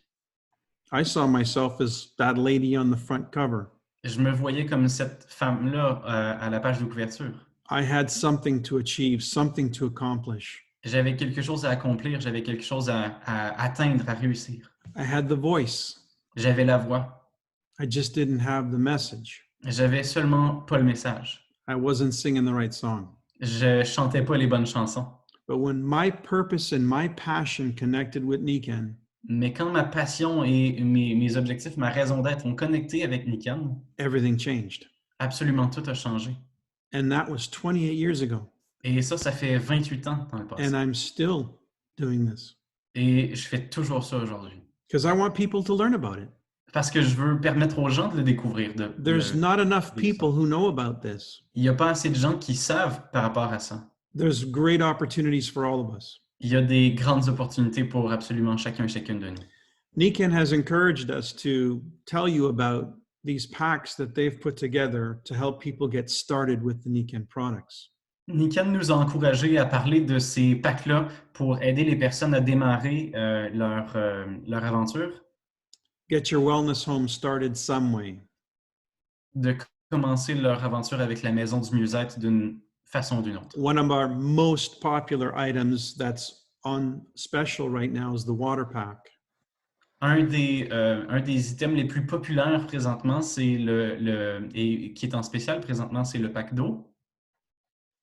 I saw myself as that lady on the front cover. Je me voyais comme cette femme-là à la page de couverture. I had something to achieve, something to accomplish. J'avais quelque chose à accomplir, j'avais quelque chose à atteindre, à réussir. I had the voice. J'avais la voix. I just didn't have the message. J'avais seulement pas le message. I wasn't singing the right song. Je chantais pas les bonnes chansons. But when my purpose and my passion connected with Niken, Mais quand ma passion et mes objectifs, ma raison d'être ont connecté avec Niken, everything changed. absolument tout a changé. And that was 28 years ago. Et ça fait 28 ans dans le passé. And I'm still doing this Et je fais toujours ça aujourd'hui. because I want people to learn about it. Parce que je veux permettre aux gens de le découvrir. There's not enough people who know about this. Il n'y a pas assez de gens qui savent par rapport à ça. There's great opportunities for all of us. Il y a des grandes opportunités pour absolument chacun et chacune de nous. Niken has encouraged us to tell you about these packs that they've put together to help people get started with the Niken products. Niken nous a encouragés à parler de ces packs-là pour aider les personnes à démarrer leur aventure, Get your wellness home started some way. de commencer leur aventure avec la maison du mieux-être d'une façon ou d'une autre. One of our most popular items that's on special right now is the water pack. Un des items les plus populaires présentement, c'est et qui est en spécial présentement, c'est le pack d'eau.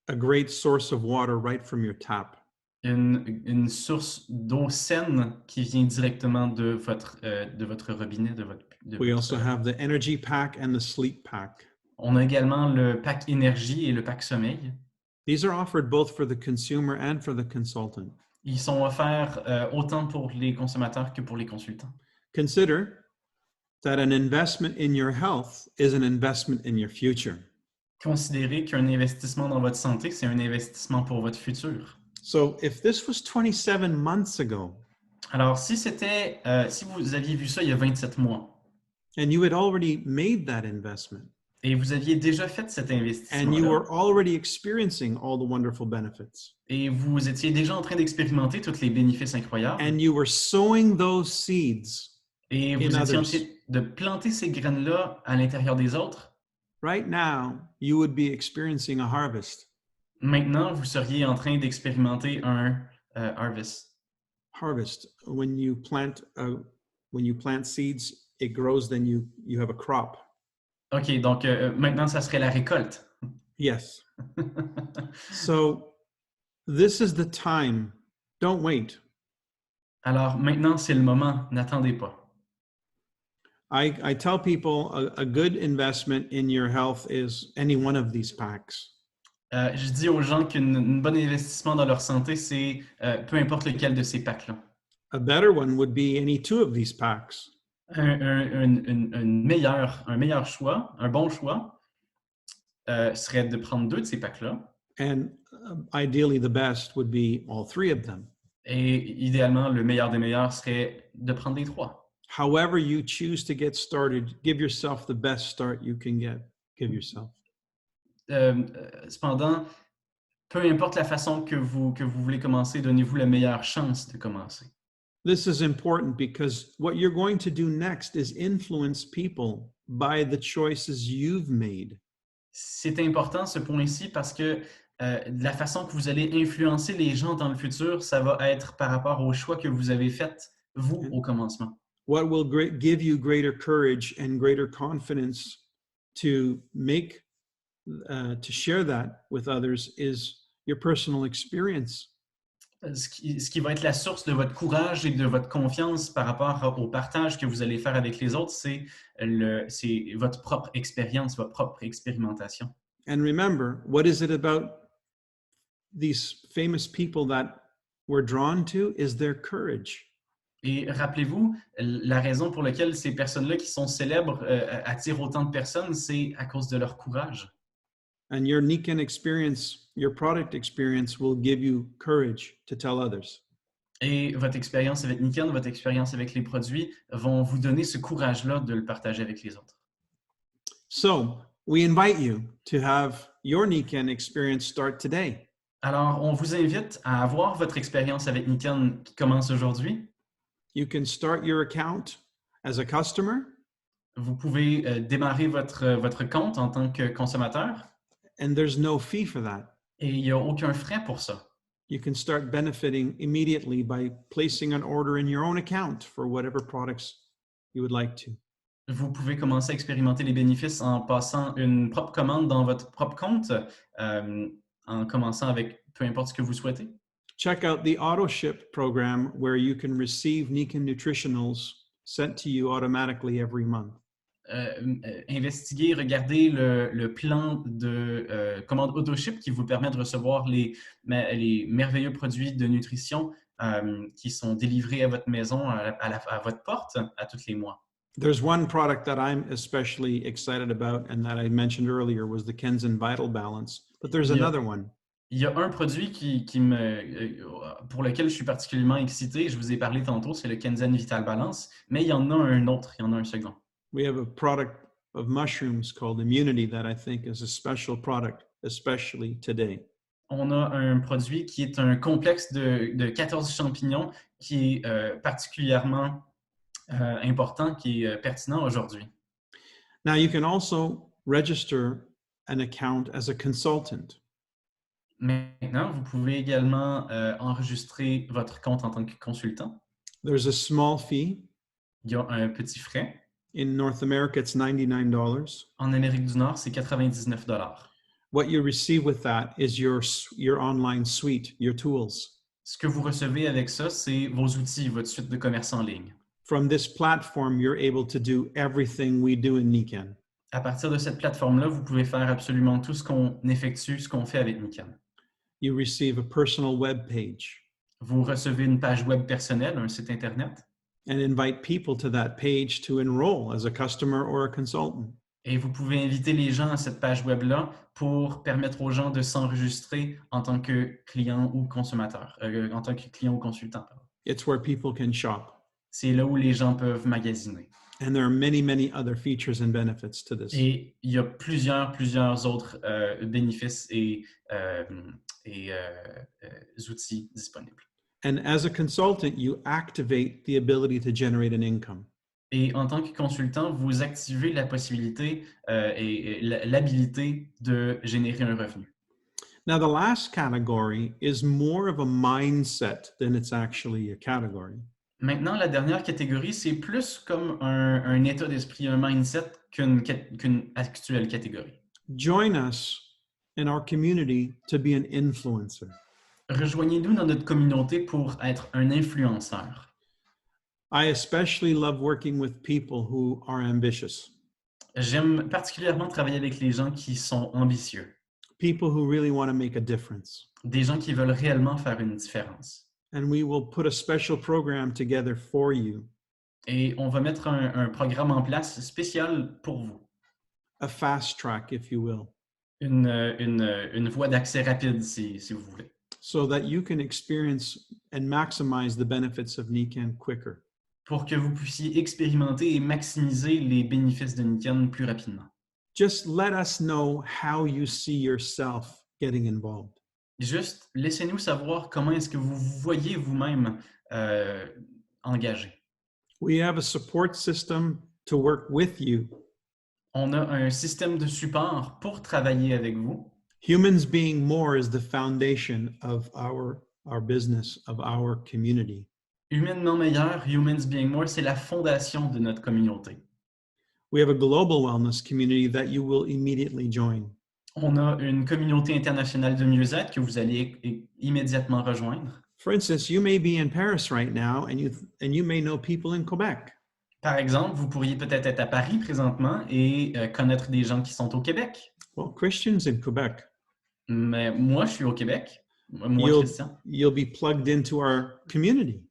A great source of water right from your tap. Une source d'eau saine qui vient directement de votre robinet. We also have the energy pack and the sleep pack. On a également le pack énergie et le pack sommeil. These are offered both for the consumer and for the consultant. Ils sont offerts autant pour les consommateurs que pour les consultants. Consider that an investment in your health is an investment in your future. Considérez qu'un investissement dans votre santé, c'est un investissement pour votre futur. So if this was 27 months ago, Alors, si vous aviez vu ça il y a 27 mois, and you had already made that investment, et vous aviez déjà fait cet and you investissement were already experiencing all the wonderful benefits, et vous étiez déjà en train d'expérimenter tous les bénéfices incroyables, and you were sowing those seeds, et vous étiez en train de planter ces graines-là à l'intérieur des autres, right now you would be experiencing a harvest. maintenant, vous seriez en train d'expérimenter un harvest. Harvest. When you plant seeds, it grows. Then you have a crop. OK, donc maintenant, ça serait la récolte. Yes. So this is the time. Don't wait. Alors, maintenant, c'est le moment. N'attendez pas. I tell people a good investment in your health is any one of these packs. Je dis aux gens qu'un bon investissement dans leur santé, c'est peu importe lequel de ces packs-là. A better one would be any two of these packs. Un meilleur choix, un bon choix, serait de prendre 2 de ces packs-là. And ideally, the best would be all 3 of them. Et idéalement, le meilleur des meilleurs serait de prendre les 3. However you choose to get started, give yourself the best start you can give yourself. Cependant, peu importe la façon que vous voulez commencer, donnez-vous la meilleure chance de commencer. This is important because what you're going to do next is influence people by the choices you've made. C'est important ce point-ci parce que la façon que vous allez influencer les gens dans le futur, ça va être par rapport aux choix que vous avez faits, vous, au commencement. What will give you greater courage and greater confidence to share that with others is your personal experience. Ce qui va être la source de votre courage et de votre confiance par rapport au partage que vous allez faire avec les autres, c'est votre propre expérience, votre propre expérimentation. And remember, what is it about these famous people that we're drawn to is their courage. Et rappelez-vous, la raison pour laquelle ces personnes-là qui sont célèbres attirent autant de personnes, c'est à cause de leur courage. And your Niken experience, your product experience will give you courage to tell others. Et votre expérience avec Niken, votre expérience avec les produits vont vous donner ce courage-là de le partager avec les autres. So, we invite you to have your Niken experience start today. Alors, on vous invite à avoir votre expérience avec Niken qui commence aujourd'hui. You can start your account as a customer. Vous pouvez démarrer votre compte en tant que consommateur. And there's no fee for that. Et il n'y a aucun frais pour ça. you can start benefiting immediately by placing an order in your own account for whatever products you would like to. Vous pouvez commencer à expérimenter les bénéfices en passant une propre commande dans votre propre compte, en commençant avec peu importe ce que vous souhaitez. Check out the auto ship program where you can receive Nikan Nutritionals sent to you automatically every month. Investiguer, regarder le plan de commande AutoShip qui vous permet de recevoir les merveilleux produits de nutrition qui sont délivrés à votre maison, à votre porte, à tous les mois. There's one product that I'm especially excited about and that I mentioned earlier was the Kenzen Vital Balance, but there's Yeah. another one. Il y a un produit pour lequel je suis particulièrement excité, je vous ai parlé tantôt, c'est le Kenzen Vital Balance, mais il y en a un autre, il y en a un second. We have a product of mushrooms called Immunity that I think is a special product, especially today. On a un produit qui est un complexe de 14 champignons qui est particulièrement important, qui est pertinent aujourd'hui. Now you can also register an account as a consultant. Maintenant, vous pouvez également enregistrer votre compte en tant que consultant. There's a small fee. Il y a un petit frais. In North America, it's $99. En Amérique du Nord, c'est 99 $. What you receive with that is your online suite, your tools. Ce que vous recevez avec ça, c'est vos outils, votre suite de commerce en ligne. From this platform, you're able to do everything we do in Nikan. À partir de cette plateforme-là, vous pouvez faire absolument tout ce qu'on effectue, ce qu'on fait avec Nikan. You receive a personal web page. Vous recevez une page web personnelle, un site Internet. And invite people to that page to enroll as a customer or a consultant. Et vous pouvez inviter les gens à cette page web-là pour permettre aux gens de s'enregistrer en tant que client ou consommateur, en tant que client ou consultant. It's where people can shop. C'est là où les gens peuvent magasiner. And there are many, many other features and benefits to this. Et il y a plusieurs autres bénéfices et outils disponibles. And as a consultant, you activate the ability to generate an income. Et en tant que consultant, vous activez la possibilité et l'habilité de générer un revenu. Now, the last category is more of a mindset than it's actually a category. Maintenant, la dernière catégorie, c'est plus comme un état d'esprit, un mindset qu'une actuelle catégorie. Join us in our community to be an influencer. Rejoignez-nous dans notre communauté pour être un influenceur. I especially love working with people who are ambitious. J'aime particulièrement travailler avec les gens qui sont ambitieux, People who really want to make a difference. des gens qui veulent réellement faire une différence. And we will put a special program together for you, Et on va mettre un programme en place spécial pour vous, a fast track, if you will, une voie d'accès rapide, si vous voulez, so that you can experience and maximize the benefits of Nikan quicker. pour que vous puissiez expérimenter et maximiser les bénéfices de Nikan plus rapidement. Just let us know how you see yourself getting involved. Juste, laissez-nous savoir comment est-ce que vous vous voyez vous-même engagé. We have a support system to work with you. On a un système de support pour travailler avec vous. Humans being more is the foundation of our business, of our community. Humainement meilleur, Humans Being More, c'est la fondation de notre communauté. We have a global wellness community that you will immediately join. On a une communauté internationale de mieux-être que vous allez immédiatement rejoindre. For instance, you may be in Paris right now and you may know people in Quebec. Par exemple, vous pourriez peut-être être à Paris présentement et connaître des gens qui sont au Québec. Well, Christians in Quebec, Mais moi, je suis au Québec. Moi, Christian. you'll be plugged into our community.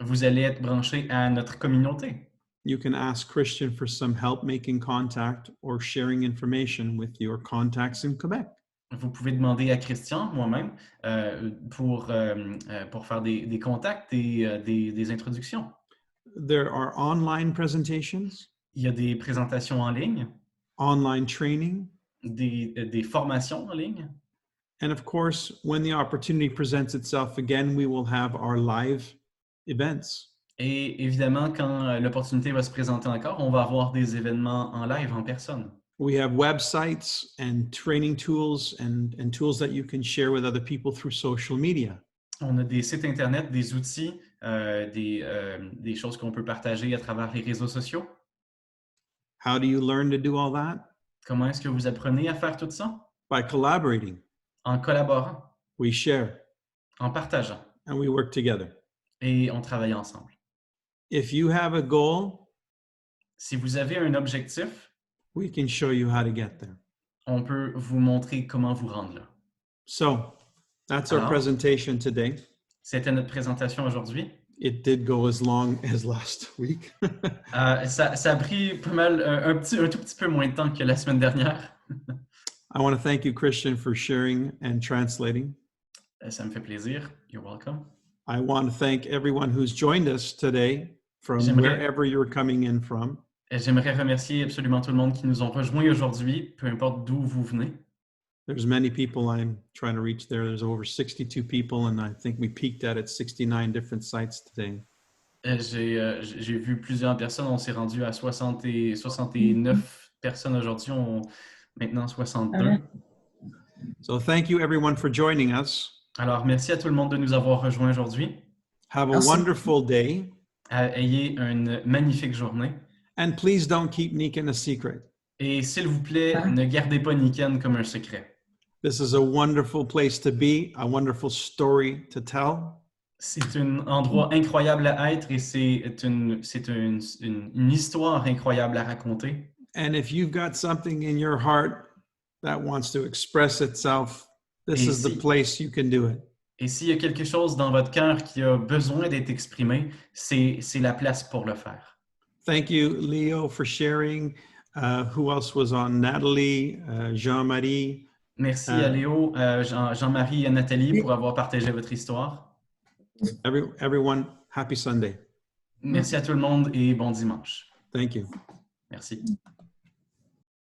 Vous allez être branché à notre communauté. You can ask Christian for some help making contact or sharing information with your contacts in Quebec. Vous pouvez demander à Christian, moi-même, pour faire des contacts et des introductions. There are online presentations, Il y a des présentations en ligne, online training, des formations en ligne. and of course, when the opportunity presents itself again, we will have our live events. Et évidemment, quand l'opportunité va se présenter encore, on va avoir des événements en live, en personne. We have websites and training tools and tools that you can share with other people through social media. On a des sites Internet, des outils, des choses qu'on peut partager à travers les réseaux sociaux. How do you learn to do all that? Comment est-ce que vous apprenez à faire tout ça? By collaborating. En collaborant, We share en partageant and we work together. et en travaillant ensemble. If you have a goal, Si vous avez un objectif, we can show you how to get there. on peut vous montrer comment vous rendre là. So that's our Alors? presentation today. C'était notre présentation aujourd'hui. It did go as long as last week. Ça a pris pas mal, un tout petit peu moins de temps que la semaine dernière. I want to thank you, Christian, for sharing and translating. Ça me fait plaisir. You're welcome. I want to thank everyone who's joined us today from J'aimerais- wherever you're coming in from. J'aimerais remercier absolument tout le monde qui nous ont rejoints aujourd'hui, peu importe d'où vous venez. There's many people I'm trying to reach there. There's over 62 people, and I think we peaked at 69 different sites today. J'ai vu plusieurs personnes. On s'est rendu à 69 personnes aujourd'hui. Maintenant 62. So thank you, everyone, for joining us. Alors, merci à tout le monde de nous avoir rejoints aujourd'hui. Have a Merci. wonderful day, Ayez une magnifique journée. and please don't keep Nikan a secret. Et s'il vous plaît, ne gardez pas Niken comme un secret. This is a wonderful place to be, a wonderful story to tell. C'est un endroit incroyable à être et c'est une histoire incroyable à raconter. And if you've got something in your heart that wants to express itself, this is the Easy. place you can do it. Et s'il y a quelque chose dans votre cœur qui a besoin d'être exprimé, c'est la place pour le faire. Thank you, Leo, for sharing. Who else was on? Natalie, Jean-Marie. Merci à Léo, Jean-Marie et Nathalie pour avoir partagé votre histoire. Everyone, happy Sunday. Merci à tout le monde et bon dimanche. Thank you. Merci.